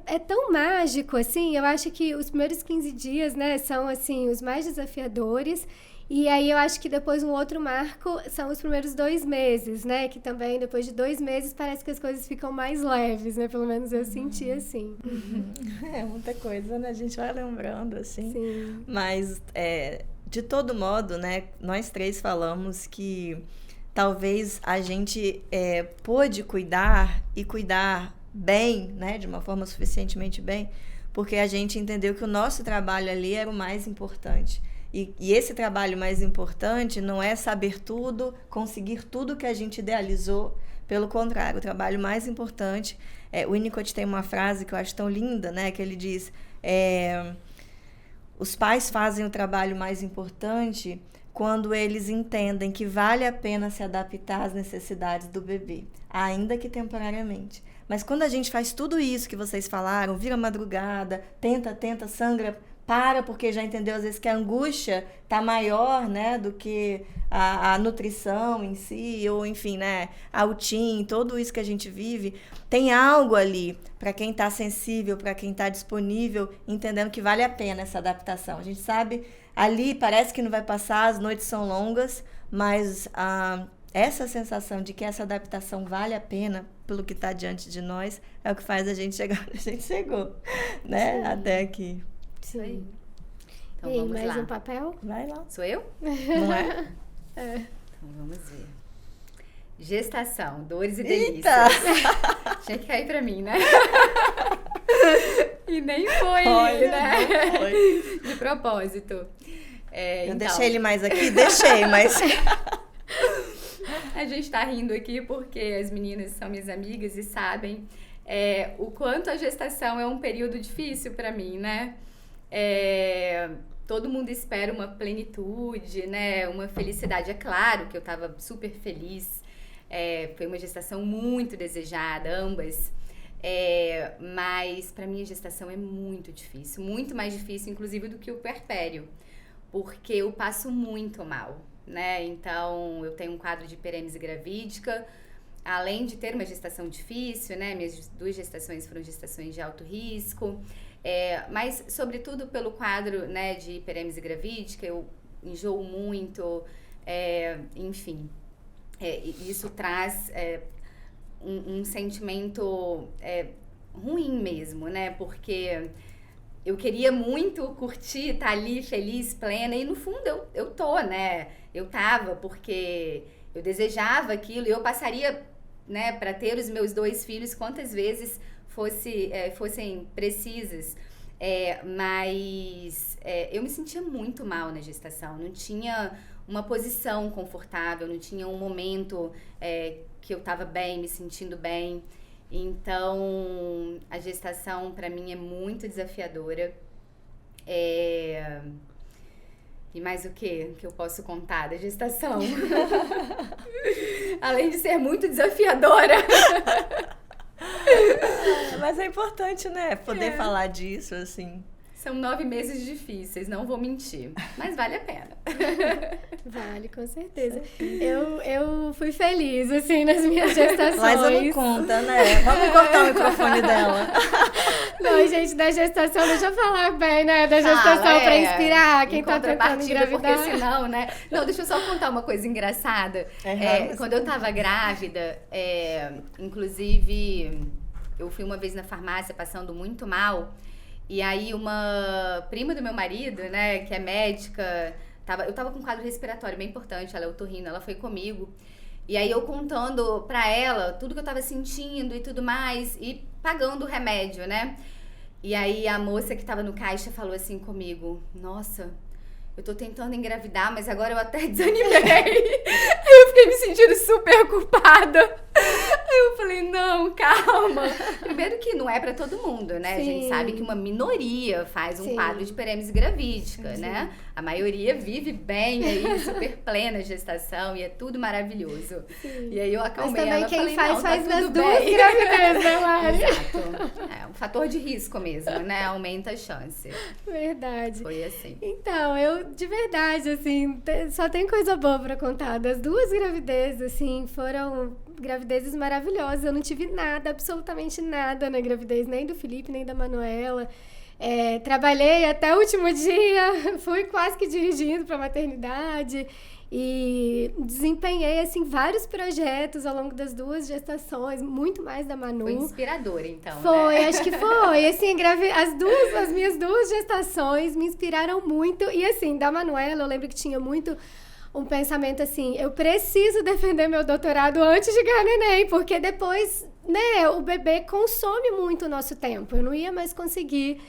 é tão mágico, assim. Eu acho que os primeiros 15 dias, né, são, assim, os mais desafiadores. E aí eu acho que depois um outro marco são os primeiros 2 meses, né? Que também, depois de 2 meses, parece que as coisas ficam mais leves, né? Pelo menos eu senti assim. É muita coisa, né? A gente vai lembrando, assim. Sim. Mas, de todo modo, né? Nós 3 falamos que talvez a gente pôde cuidar e cuidar bem, né? De uma forma suficientemente bem, porque a gente entendeu que o nosso trabalho ali era o mais importante. E esse trabalho mais importante não é saber tudo, conseguir tudo que a gente idealizou. Pelo contrário, o trabalho mais importante... o Winnicott tem uma frase que eu acho tão linda, né? Que ele diz... os pais fazem o trabalho mais importante quando eles entendem que vale a pena se adaptar às necessidades do bebê, ainda que temporariamente. Mas quando a gente faz tudo isso que vocês falaram, vira madrugada, tenta, sangra... porque já entendeu às vezes que a angústia está maior, né, do que a nutrição em si, ou enfim, né, a UTIM, tudo isso que a gente vive, tem algo ali para quem está sensível, para quem está disponível, entendendo que vale a pena essa adaptação. A gente sabe, ali parece que não vai passar, as noites são longas, mas essa sensação de que essa adaptação vale a pena pelo que está diante de nós é o que faz a gente chegar onde a gente chegou, né, Sim. até aqui. Sim. Então E aí, vamos mais lá. um papel? Vai lá. Sou eu? Não é? Então vamos ver. Gestação, dores e Eita! delícias. Tinha que cair pra mim, né? E nem foi, Olha, né? não foi. De propósito. Eu Então, deixei ele mais aqui? Deixei, mas... a gente tá rindo aqui porque as meninas são minhas amigas e sabem o quanto a gestação é um período difícil pra mim, né? Todo mundo espera uma plenitude, né? Uma felicidade. É claro que eu tava super feliz. Foi uma gestação muito desejada, ambas. Mas pra mim a gestação é muito difícil. Muito mais difícil, inclusive, do que o puerpério. Porque eu passo muito mal, né? Então, eu tenho um quadro de hiperêmese gravídica. Além de ter uma gestação difícil, né? Minhas 2 gestações foram gestações de alto risco. Mas, sobretudo, pelo quadro, né, de hiperêmese gravídica, eu enjoo muito, enfim. Isso traz um sentimento ruim mesmo, né? Porque eu queria muito curtir, estar ali feliz, plena, e no fundo eu tô, né? Eu tava, porque eu desejava aquilo e eu passaria, né, para ter os meus 2 filhos quantas vezes fossem precisas. Mas eu me sentia muito mal na gestação, não tinha uma posição confortável, não tinha um momento que eu estava bem, me sentindo bem. Então, a gestação para mim é muito desafiadora. E mais o que eu posso contar da gestação? Além de ser muito desafiadora. Mas é importante, né? Poder falar disso, assim. São 9 meses difíceis, não vou mentir. Mas vale a pena. Vale, com certeza. Eu fui feliz, assim, nas minhas gestações. Mas não conta, né? Vamos cortar o microfone dela. Não, gente, da gestação, deixa eu falar bem, né? Da gestação pra inspirar quem tá tentando engravidar. Porque senão, né? Não, deixa eu só contar uma coisa engraçada. Quando eu tava grávida, inclusive, eu fui uma vez na farmácia passando muito mal. E aí uma prima do meu marido, né, que é médica, eu tava com um quadro respiratório bem importante, ela é otorrino, ela foi comigo. E aí eu contando pra ela tudo que eu tava sentindo e tudo mais, e pagando o remédio, né? E aí a moça que tava no caixa falou assim comigo: nossa, eu tô tentando engravidar, mas agora eu até desanimei. Aí eu fiquei me sentindo super culpada. Aí eu falei, não, calma. Primeiro que não é pra todo mundo, né? Sim. A gente sabe que uma minoria faz um Sim. quadro de parêmese gravídica, Sim. né? A maioria vive bem aí, super plena gestação e é tudo maravilhoso. Sim. E aí eu Mas acalmei também ela, quem falei, faz, não, faz tá nas tudo duas bem. gravidezes, né, Mari? Exato. É um fator de risco mesmo, né? Aumenta a chance. Verdade. Foi assim. Então, eu, de verdade, assim, só tem coisa boa pra contar. Das duas gravidezes, assim, foram gravidezes maravilhosas. Eu não tive nada, absolutamente nada na gravidez, nem do Felipe, nem da Manuela. Trabalhei até o último dia, fui quase que dirigindo pra maternidade e desempenhei, assim, vários projetos ao longo das duas gestações, muito mais da Manu. Foi inspirador, então, Foi, né? acho que foi. Assim, as minhas duas gestações me inspiraram muito. E assim, da Manuela, eu lembro que tinha muito um pensamento assim, eu preciso defender meu doutorado antes de ganhar neném, porque depois, né, o bebê consome muito o nosso tempo. Eu não ia mais conseguir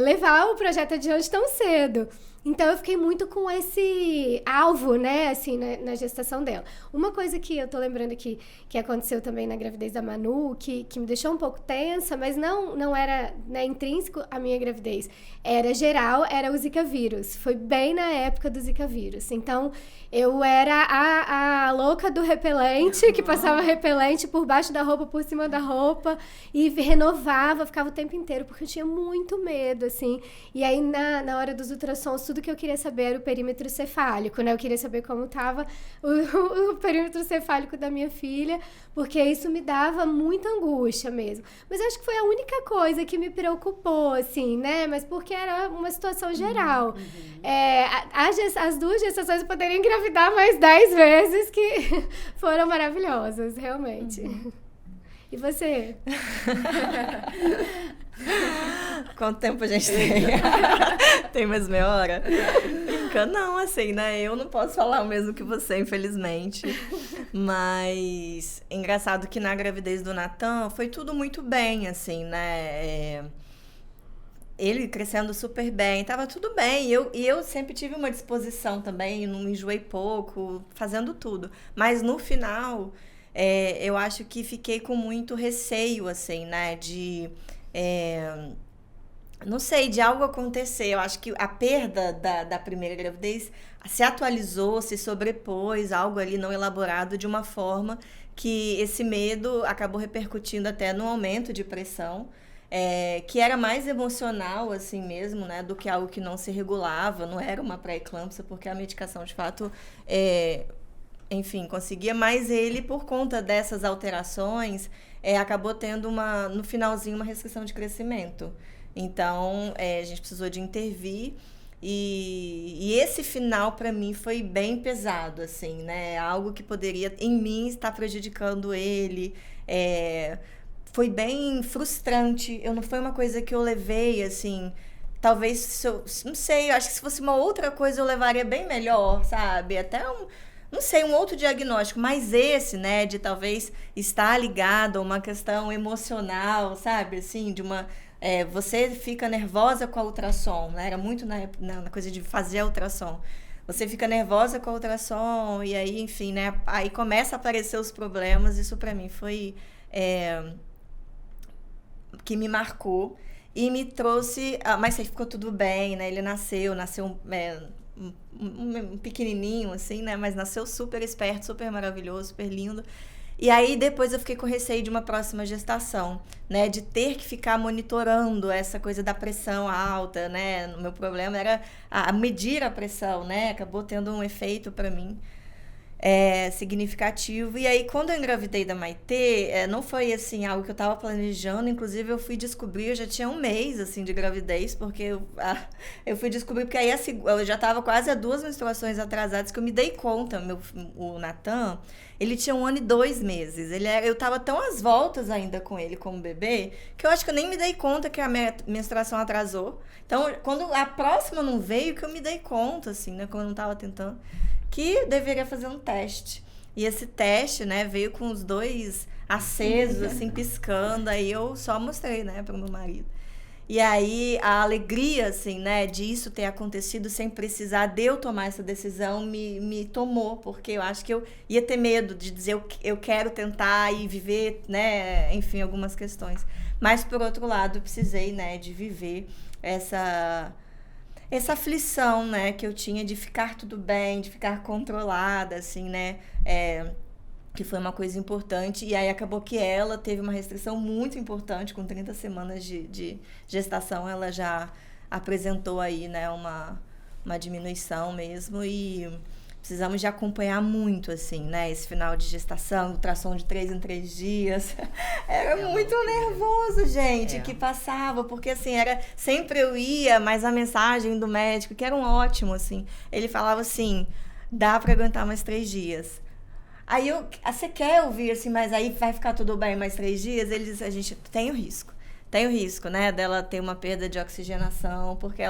levar o projeto adiante tão cedo. Então, eu fiquei muito com esse alvo, né, assim, na gestação dela. Uma coisa que eu tô lembrando aqui, que aconteceu também na gravidez da Manu, que me deixou um pouco tensa, mas não era, né, intrínseco à minha gravidez. Era geral, era o Zika vírus. Foi bem na época do Zika vírus. Então, eu era a louca do repelente, que passava repelente por baixo da roupa, por cima da roupa, e renovava, ficava o tempo inteiro, porque eu tinha muito medo, assim. E aí, na hora dos ultrassons, tudo que eu queria saber era o perímetro cefálico, né? Eu queria saber como estava o perímetro cefálico da minha filha, porque isso me dava muita angústia mesmo. Mas eu acho que foi a única coisa que me preocupou, assim, né? Mas porque era uma situação geral. As duas gestações eu poderia engravidar mais 10 vezes, que foram maravilhosas, realmente. E você? Quanto tempo a gente tem? Tem mais meia hora? Não, assim, né? Eu não posso falar o mesmo que você, infelizmente. Mas é engraçado que na gravidez do Natan foi tudo muito bem, assim, né? Ele crescendo super bem, tava tudo bem. E eu sempre tive uma disposição também, não me enjoei pouco, fazendo tudo. Mas no final, eu acho que fiquei com muito receio, assim, né? Não sei, de algo acontecer. Eu acho que a perda da primeira gravidez se atualizou, se sobrepôs, algo ali não elaborado de uma forma que esse medo acabou repercutindo até no aumento de pressão, que era mais emocional, assim mesmo, né, do que algo que não se regulava, não era uma pré-eclâmpsia, porque a medicação, de fato, enfim, conseguia, mas ele, por conta dessas alterações, acabou tendo no finalzinho uma restrição de crescimento. Então, a gente precisou de intervir e esse final, para mim, foi bem pesado, assim, né? Algo que poderia, em mim, estar prejudicando ele. Foi bem frustrante. Não foi uma coisa que eu levei, assim... Talvez, não sei, eu acho que se fosse uma outra coisa eu levaria bem melhor, sabe? Até não sei, um outro diagnóstico, mas esse, né, de talvez estar ligado a uma questão emocional, sabe? Assim, de uma... você fica nervosa com a ultrassom, né? Era muito na coisa de fazer a ultrassom. Você fica nervosa com a ultrassom e aí, enfim, né? Aí começa a aparecer os problemas. Isso pra mim foi... que me marcou e me trouxe... mas aí ficou tudo bem, né? Ele nasceu um pequenininho, assim, né? Mas nasceu super esperto, super maravilhoso, super lindo. E aí, depois eu fiquei com receio de uma próxima gestação, né? De ter que ficar monitorando essa coisa da pressão alta, né? O meu problema era medir a pressão, né? Acabou tendo um efeito para mim significativo. E aí, quando eu engravidei da Maitê, não foi, assim, algo que eu tava planejando. Inclusive, eu fui descobrir, eu já tinha um mês, assim, de gravidez, porque eu fui descobrir, porque aí eu já tava quase a 2 menstruações atrasadas, que eu me dei conta, o Natan, ele tinha 1 ano e 2 meses. Eu tava tão às voltas ainda com ele como bebê, que eu acho que eu nem me dei conta que a minha menstruação atrasou. Então, quando a próxima não veio, que eu me dei conta, assim, né, quando eu não tava tentando, que deveria fazer um teste. E esse teste, né, veio com os 2 acesos, assim, piscando. Aí eu só mostrei, né, pro meu marido. E aí, a alegria, assim, né, disso ter acontecido sem precisar de eu tomar essa decisão me tomou, porque eu acho que eu ia ter medo de dizer eu quero tentar e viver, né, enfim, algumas questões. Mas, por outro lado, eu precisei, né, de viver essa aflição, né, que eu tinha de ficar tudo bem, de ficar controlada, assim, né, que foi uma coisa importante, e aí acabou que ela teve uma restrição muito importante, com 30 semanas de gestação, ela já apresentou aí, né, uma diminuição mesmo, e precisamos de acompanhar muito, assim, né, esse final de gestação, ultrassom de 3 em 3 dias, era muito nervoso, gente, que passava, porque, assim, sempre eu ia, mas a mensagem do médico, que era um ótimo, assim, ele falava assim, dá para aguentar mais 3 dias. Aí você quer ouvir assim, mas aí vai ficar tudo bem mais 3 dias? Ele diz, a gente tem o risco, né, dela ter uma perda de oxigenação, porque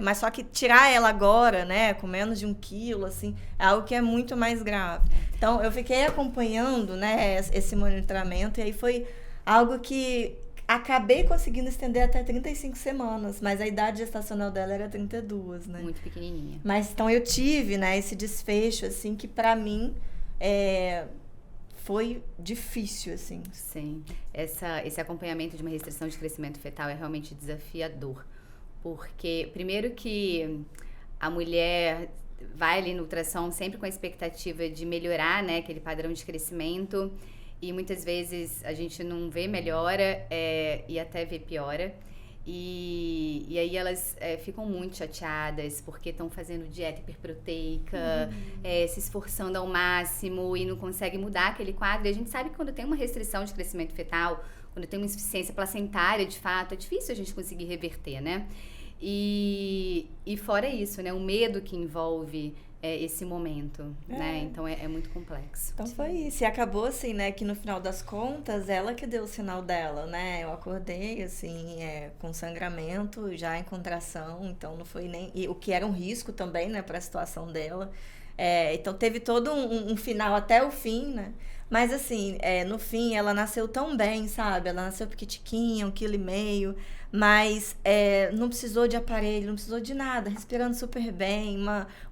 mas só que tirar ela agora, né, com menos de 1 quilo, assim, é algo que é muito mais grave. Então, eu fiquei acompanhando, né, esse monitoramento, e aí foi algo que acabei conseguindo estender até 35 semanas, mas a idade gestacional dela era 32, né. Muito pequenininha. Mas, então, eu tive, né, esse desfecho, assim, que pra mim foi difícil, assim. Sim. Esse acompanhamento de uma restrição de crescimento fetal é realmente desafiador. Porque, primeiro que a mulher vai ali no ultrassom sempre com a expectativa de melhorar, né, aquele padrão de crescimento. E muitas vezes a gente não vê melhora e até vê piora. E aí elas ficam muito chateadas porque estão fazendo dieta hiperproteica, se esforçando ao máximo e não conseguem mudar aquele quadro. E a gente sabe que quando tem uma restrição de crescimento fetal, quando tem uma insuficiência placentária, de fato, é difícil a gente conseguir reverter, né? E fora isso, né? O medo que envolve esse momento, né? Então é muito complexo. Então foi isso. E acabou assim, né? Que no final das contas, ela que deu o sinal dela, né? Eu acordei, assim, com sangramento, já em contração. Então não foi nem... E o que era um risco também, né? Para a situação dela. Então teve todo um final até o fim, né? Mas assim, no fim, ela nasceu tão bem, sabe? Ela nasceu pequitiquinha, 1,5 kg, mas não precisou de aparelho, não precisou de nada, respirando super bem,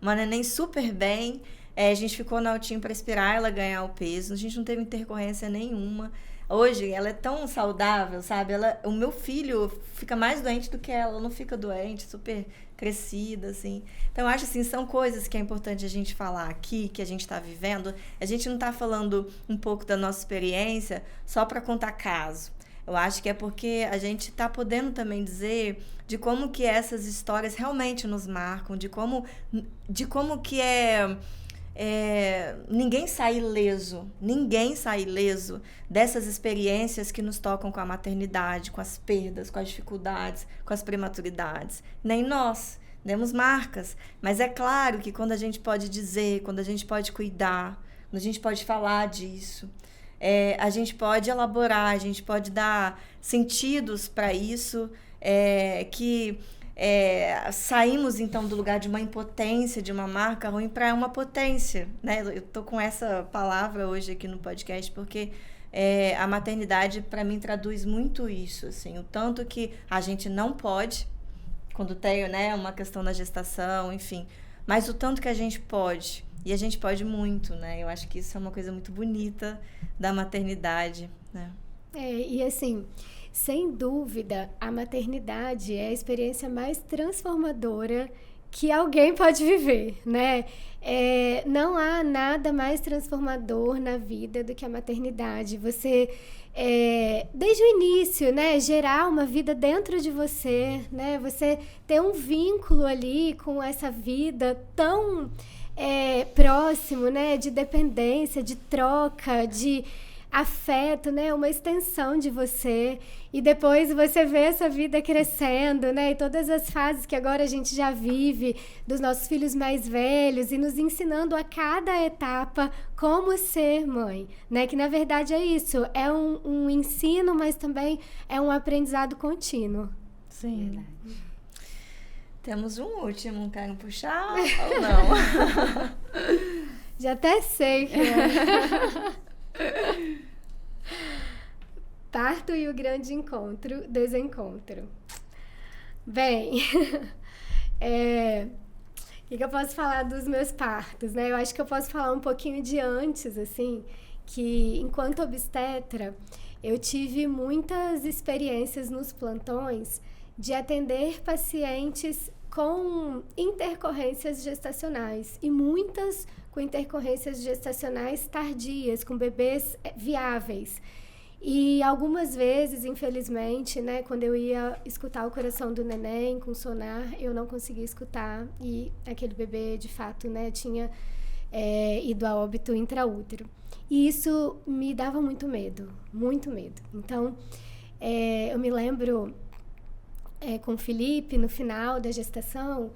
uma neném super bem. A gente ficou na altinha para esperar ela ganhar o peso, a gente não teve intercorrência nenhuma. Hoje, ela é tão saudável, sabe? O meu filho fica mais doente do que ela não fica doente, super crescida, assim. Então, eu acho, assim, são coisas que é importante a gente falar aqui, que a gente está vivendo. A gente não está falando um pouco da nossa experiência só para contar caso. Eu acho que é porque a gente está podendo também dizer de como que essas histórias realmente nos marcam, de como que ninguém sai ileso dessas experiências que nos tocam com a maternidade, com as perdas, com as dificuldades, com as prematuridades. Nem nós demos marcas, mas é claro que quando a gente pode dizer, quando a gente pode cuidar, quando a gente pode falar disso, a gente pode elaborar, a gente pode dar sentidos para isso, saímos então do lugar de uma impotência, de uma marca ruim, para uma potência, né? Eu tô com essa palavra hoje aqui no podcast porque a maternidade para mim traduz muito isso, assim, o tanto que a gente não pode quando tem, né, uma questão da gestação, enfim, mas o tanto que a gente pode, e a gente pode muito, né? Eu acho que isso é uma coisa muito bonita da maternidade, né? E assim, sem dúvida, a maternidade é a experiência mais transformadora que alguém pode viver, né? Não há nada mais transformador na vida do que a maternidade. Você, desde o início, né, gerar uma vida dentro de você, né? Você ter um vínculo ali com essa vida tão próximo, né? De dependência, de troca, de afeto, né? Uma extensão de você. E depois você vê essa vida crescendo, né? E todas as fases que agora a gente já vive, dos nossos filhos mais velhos, e nos ensinando a cada etapa como ser mãe, né? Que na verdade é isso, é um ensino, mas também é um aprendizado contínuo. Sim. Verdade. Temos um último, querem puxar ou não? Já até sei que Parto e o grande desencontro. Bem, o que eu posso falar dos meus partos, né? Eu acho que eu posso falar um pouquinho de antes, assim, que enquanto obstetra, eu tive muitas experiências nos plantões de atender pacientes com intercorrências gestacionais e muitas com intercorrências gestacionais tardias, com bebês viáveis. E algumas vezes, infelizmente, né, quando eu ia escutar o coração do neném com sonar, eu não conseguia escutar e aquele bebê, de fato, né, tinha ido a óbito intraútero. E isso me dava muito medo, muito medo. Então, eu me lembro com o Felipe, no final da gestação,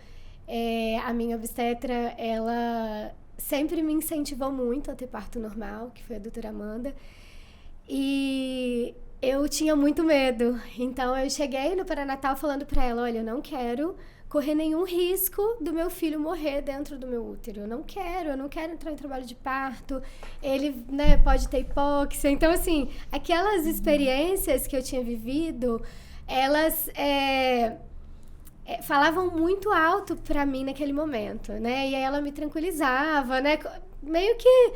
a minha obstetra, ela sempre me incentivou muito a ter parto normal, que foi a doutora Amanda. E eu tinha muito medo. Então, eu cheguei no pré-natal falando para ela, olha, eu não quero correr nenhum risco do meu filho morrer dentro do meu útero. Eu não quero entrar em trabalho de parto. Ele, né, pode ter hipóxia. Então, assim, aquelas experiências que eu tinha vivido, elas falavam muito alto para mim naquele momento, né? E aí ela me tranquilizava, né? Meio que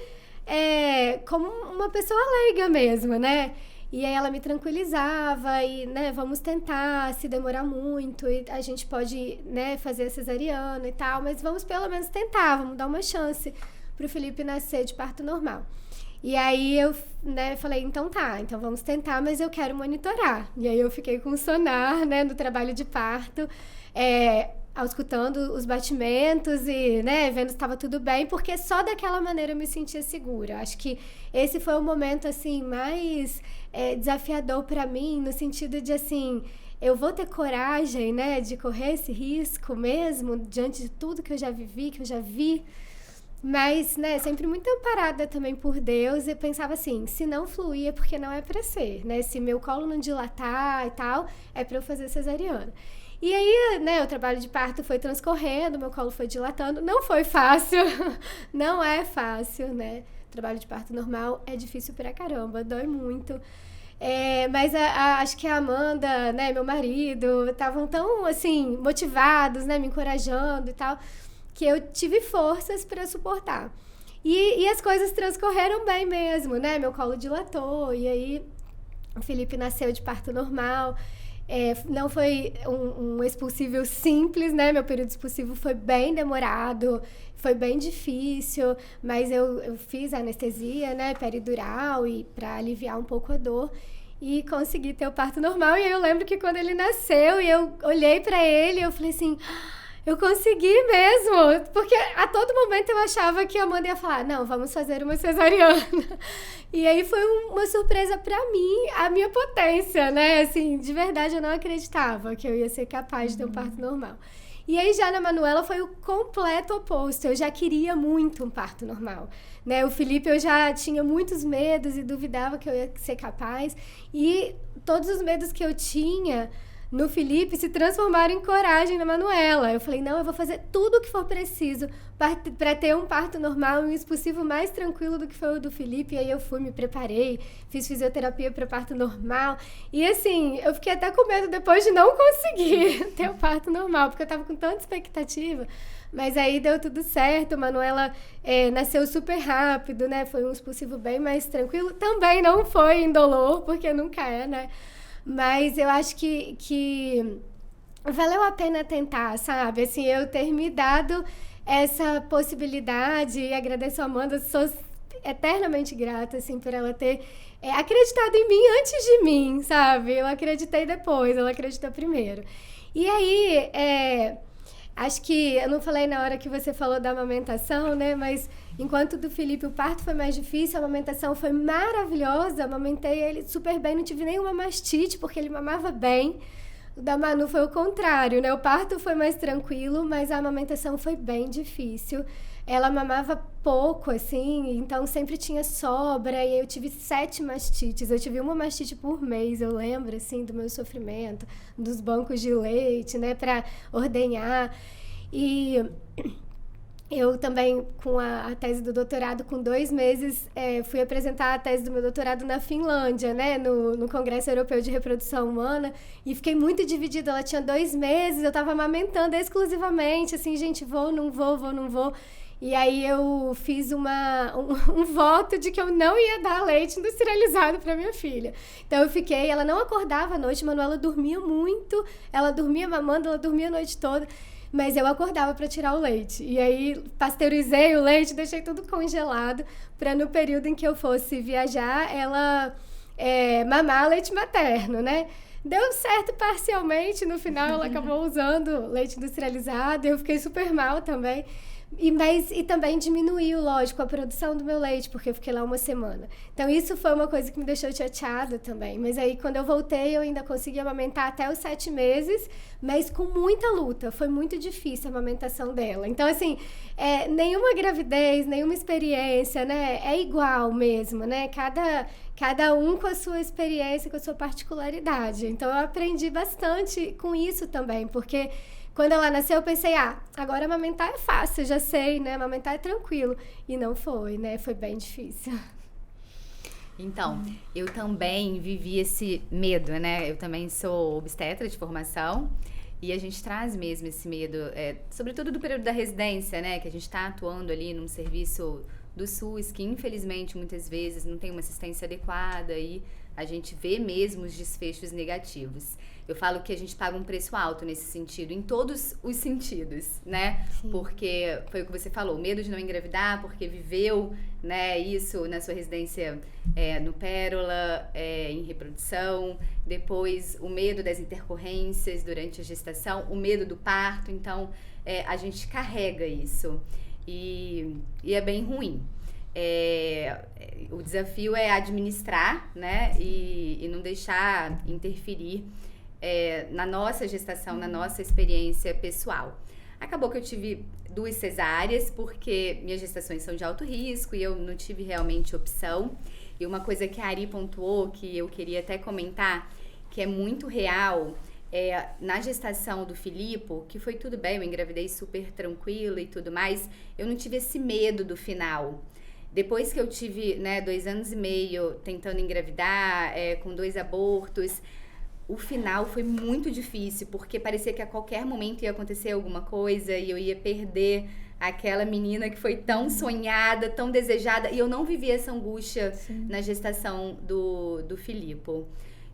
como uma pessoa leiga mesmo, né? E aí ela me tranquilizava e, né, vamos tentar, se demorar muito, e a gente pode, né, fazer a cesariana e tal, mas vamos pelo menos tentar, vamos dar uma chance pro Felipe nascer de parto normal. E aí eu, né, falei, então tá, então vamos tentar, mas eu quero monitorar. E aí eu fiquei com o sonar, né, no trabalho de parto, escutando os batimentos e, né, vendo se estava tudo bem, porque só daquela maneira eu me sentia segura. Acho que esse foi o momento, assim, mais desafiador para mim, no sentido de, assim, eu vou ter coragem, né, de correr esse risco mesmo, diante de tudo que eu já vivi, que eu já vi, mas, né, sempre muito amparada também por Deus, e pensava assim, se não fluir é porque não é para ser, né, se meu colo não dilatar e tal, é para eu fazer cesariana. E aí, né, o trabalho de parto foi transcorrendo, meu colo foi dilatando. Não foi fácil, não é fácil, né? O trabalho de parto normal é difícil pra caramba, dói muito. Mas acho que a Amanda, né, meu marido, estavam tão, assim, motivados, né, me encorajando e tal, que eu tive forças para suportar. E as coisas transcorreram bem mesmo, né? Meu colo dilatou, e aí o Felipe nasceu de parto normal. Não foi um expulsível simples, né? Meu período expulsivo foi bem demorado, foi bem difícil, mas eu fiz anestesia, né, peridural, e para aliviar um pouco a dor, e consegui ter o parto normal. E aí eu lembro que quando ele nasceu, e eu olhei para ele, eu falei assim, eu consegui mesmo, porque a todo momento eu achava que a Amanda ia falar, não, vamos fazer uma cesariana. E aí foi uma surpresa pra mim, a minha potência, né? Assim, de verdade eu não acreditava que eu ia ser capaz de ter um parto normal. E aí já na Manuela foi o completo oposto, eu já queria muito um parto normal, né? O Felipe eu já tinha muitos medos e duvidava que eu ia ser capaz, e todos os medos que eu tinha no Felipe se transformaram em coragem na Manuela. Eu falei, não, eu vou fazer tudo o que for preciso para ter um parto normal e um expulsivo mais tranquilo do que foi o do Felipe. E aí eu fui, me preparei, fiz fisioterapia para parto normal. E assim, eu fiquei até com medo depois de não conseguir ter o parto normal, porque eu tava com tanta expectativa. Mas aí deu tudo certo, a Manuela nasceu super rápido, né? Foi um expulsivo bem mais tranquilo. Também não foi indolor, porque nunca é, né? Mas eu acho que valeu a pena tentar, sabe? Assim, eu ter me dado essa possibilidade, e agradeço a Amanda, sou eternamente grata, assim, por ela ter acreditado em mim antes de mim, sabe? Eu acreditei depois, ela acreditou primeiro. E aí, acho que eu não falei na hora que você falou da amamentação, né? Mas enquanto do Felipe o parto foi mais difícil, a amamentação foi maravilhosa. Amamentei ele super bem, não tive nenhuma mastite, porque ele mamava bem. O da Manu foi o contrário, né? O parto foi mais tranquilo, mas a amamentação foi bem difícil. Ela mamava pouco, assim, então sempre tinha sobra, e eu tive 7 mastites. Eu tive uma mastite por mês, eu lembro, assim, do meu sofrimento, dos bancos de leite, né, pra ordenhar. E Eu também, com a tese do doutorado, com 2 meses, fui apresentar a tese do meu doutorado na Finlândia, né? No Congresso Europeu de Reprodução Humana, e fiquei muito dividida. Ela tinha 2 meses, eu estava amamentando exclusivamente, assim, gente, vou, não vou, vou, não vou. E aí eu fiz um voto de que eu não ia dar leite industrializado para minha filha. Então eu fiquei, ela não acordava à noite, Manuela dormia muito, ela dormia mamando, ela dormia a noite toda. Mas eu acordava para tirar o leite. E aí pasteurizei o leite, deixei tudo congelado para no período em que eu fosse viajar, ela mamar leite materno, né? Deu certo parcialmente, no final ela acabou usando leite industrializado, eu fiquei super mal também. E também diminuiu, lógico, a produção do meu leite, porque eu fiquei lá 1 semana. Então, isso foi uma coisa que me deixou chateada também. Mas aí, quando eu voltei, eu ainda consegui amamentar até os 7 meses, mas com muita luta. Foi muito difícil a amamentação dela. Então, assim, nenhuma gravidez, nenhuma experiência, né? É igual mesmo, né? Cada um com a sua experiência, com a sua particularidade. Então, eu aprendi bastante com isso também, porque quando ela nasceu, eu pensei, agora amamentar é fácil, já sei, né? Amamentar é tranquilo. E não foi, né? Foi bem difícil. Então, eu também vivi esse medo, né? Eu também sou obstetra de formação e a gente traz mesmo esse medo, sobretudo do período da residência, né? Que a gente está atuando ali num serviço do SUS, que infelizmente muitas vezes não tem uma assistência adequada e a gente vê mesmo os desfechos negativos. Eu falo que a gente paga um preço alto nesse sentido, em todos os sentidos, né? Sim. Porque foi o que você falou, o medo de não engravidar, porque viveu, né, isso na sua residência no Pérola, em reprodução, depois o medo das intercorrências durante a gestação, o medo do parto, então a gente carrega isso e é bem ruim. O desafio é administrar, né, e não deixar interferir na nossa gestação, na nossa experiência pessoal. Acabou que eu tive 2 cesáreas, porque minhas gestações são de alto risco e eu não tive realmente opção. E uma coisa que a Ari pontuou, que eu queria até comentar, que é muito real, na gestação do Filipe, que foi tudo bem, eu engravidei super tranquila e tudo mais, eu não tive esse medo do final. Depois que eu tive, né, 2 anos e meio tentando engravidar, com 2 abortos, o final foi muito difícil, porque parecia que a qualquer momento ia acontecer alguma coisa e eu ia perder aquela menina que foi tão sonhada, tão desejada, e eu não vivi essa angústia na gestação do Filipe.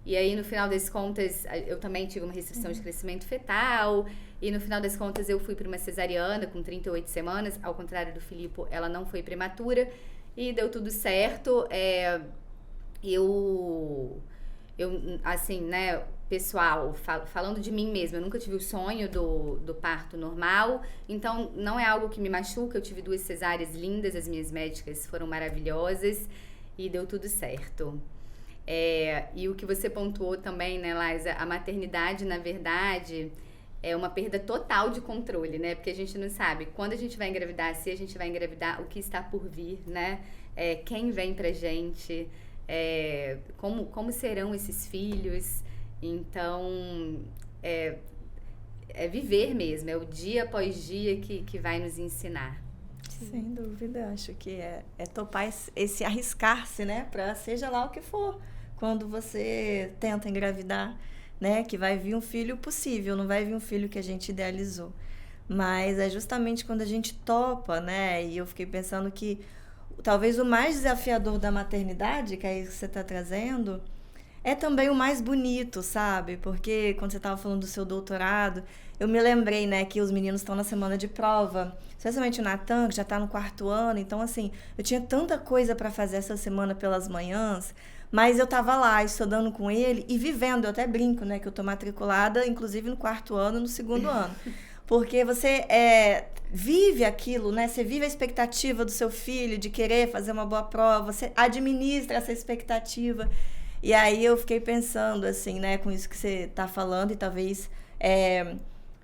E aí, no final das contas, eu também tive uma restrição de crescimento fetal, e no final das contas eu fui para uma cesariana com 38 semanas, ao contrário do Filipe, ela não foi prematura, e deu tudo certo. Eu assim, né, pessoal, falando de mim mesma, eu nunca tive o sonho do parto normal, então não é algo que me machuca. Eu tive 2 cesáreas lindas, as minhas médicas foram maravilhosas e deu tudo certo. E o que você pontuou também, né, Laisa, a maternidade, na verdade, é uma perda total de controle, né, porque a gente não sabe quando a gente vai engravidar, se a gente vai engravidar, o que está por vir, né, quem vem pra gente, como serão esses filhos. Então, é viver mesmo, é o dia após dia que vai nos ensinar. Sem dúvida, acho que é topar esse arriscar-se, né, para seja lá o que for, quando você tenta engravidar, né, que vai vir um filho possível, não vai vir um filho que a gente idealizou. Mas é justamente quando a gente topa, né, e eu fiquei pensando que talvez o mais desafiador da maternidade, que é isso que você está trazendo, é também o mais bonito, sabe? Porque quando você estava falando do seu doutorado, eu me lembrei, né, que os meninos estão na semana de prova, especialmente o Natan, que já está no 4º ano. Então, assim, eu tinha tanta coisa para fazer essa semana pelas manhãs, mas eu estava lá estudando com ele e vivendo. Eu até brinco, né, que eu estou matriculada, inclusive no 4º ano, no 2º ano. Porque você vive aquilo, né? Você vive a expectativa do seu filho de querer fazer uma boa prova, você administra essa expectativa. E aí eu fiquei pensando, assim, né, com isso que você está falando, e talvez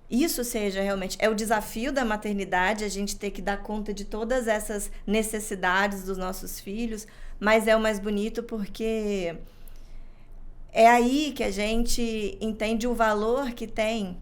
isso seja realmente o desafio da maternidade, a gente ter que dar conta de todas essas necessidades dos nossos filhos, mas é o mais bonito porque é aí que a gente entende o valor que tem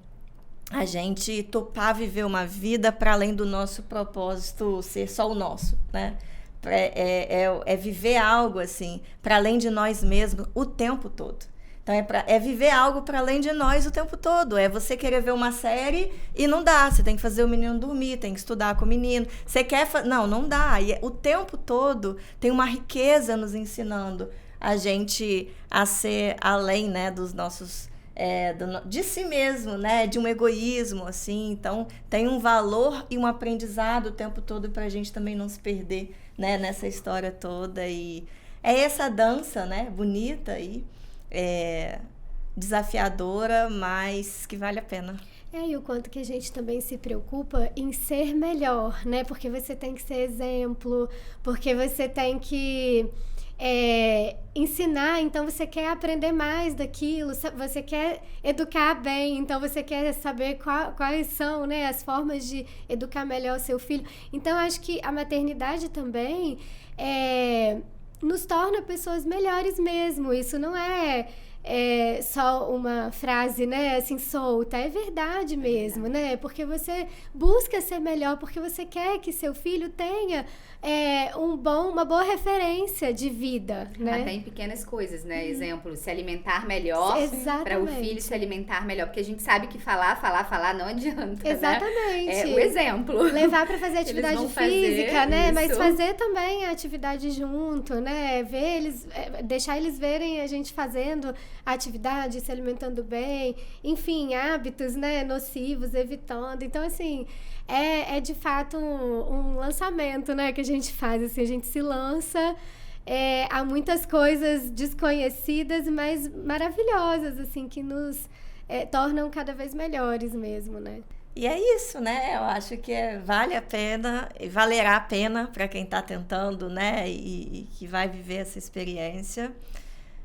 a gente topar viver uma vida para além do nosso propósito ser só o nosso, né? É viver algo assim, para além de nós mesmos o tempo todo. Então é viver algo para além de nós o tempo todo. É você querer ver uma série e não dá. Você tem que fazer o menino dormir, tem que estudar com o menino. Você quer... Não dá. E o tempo todo tem uma riqueza nos ensinando a gente a ser além, né, dos nossos... de si mesmo, né? De um egoísmo, assim. Então, tem um valor e um aprendizado o tempo todo para a gente também não se perder, né, nessa história toda. E é essa dança, né? Bonita aí. Desafiadora, mas que vale a pena. E o quanto que a gente também se preocupa em ser melhor, né? Porque você tem que ser exemplo, porque você tem que ensinar, então você quer aprender mais daquilo, você quer educar bem, então você quer saber quais são, né, as formas de educar melhor o seu filho. Então, acho que a maternidade também nos torna pessoas melhores mesmo. Isso não é só uma frase, né, assim, solta. É verdade mesmo, né? Porque você busca ser melhor, porque você quer que seu filho tenha uma boa referência de vida, né? Até em pequenas coisas, né? Exemplo, se alimentar melhor, para o filho se alimentar melhor. Porque a gente sabe que falar não adianta, exatamente. Né? O exemplo. Levar para fazer atividade física, né? Isso. Mas fazer também a atividade junto, né? Deixar eles verem a gente fazendo a atividade, se alimentando bem, enfim, hábitos, né, nocivos, evitando. Então, assim, de fato um lançamento, né, que a gente faz, assim, a gente se lança a muitas coisas desconhecidas, mas maravilhosas, assim, que nos tornam cada vez melhores mesmo, né? E é isso, né? Eu acho que vale a pena, e valerá a pena para quem está tentando, né, e que vai viver essa experiência.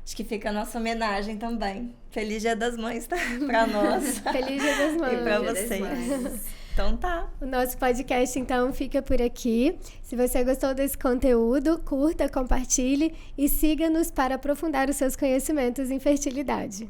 Acho que fica a nossa homenagem também. Feliz Dia das Mães, tá? Pra nós. Feliz Dia das Mães. E pra vocês. Então tá. O nosso podcast, então, fica por aqui. Se você gostou desse conteúdo, curta, compartilhe e siga-nos para aprofundar os seus conhecimentos em fertilidade.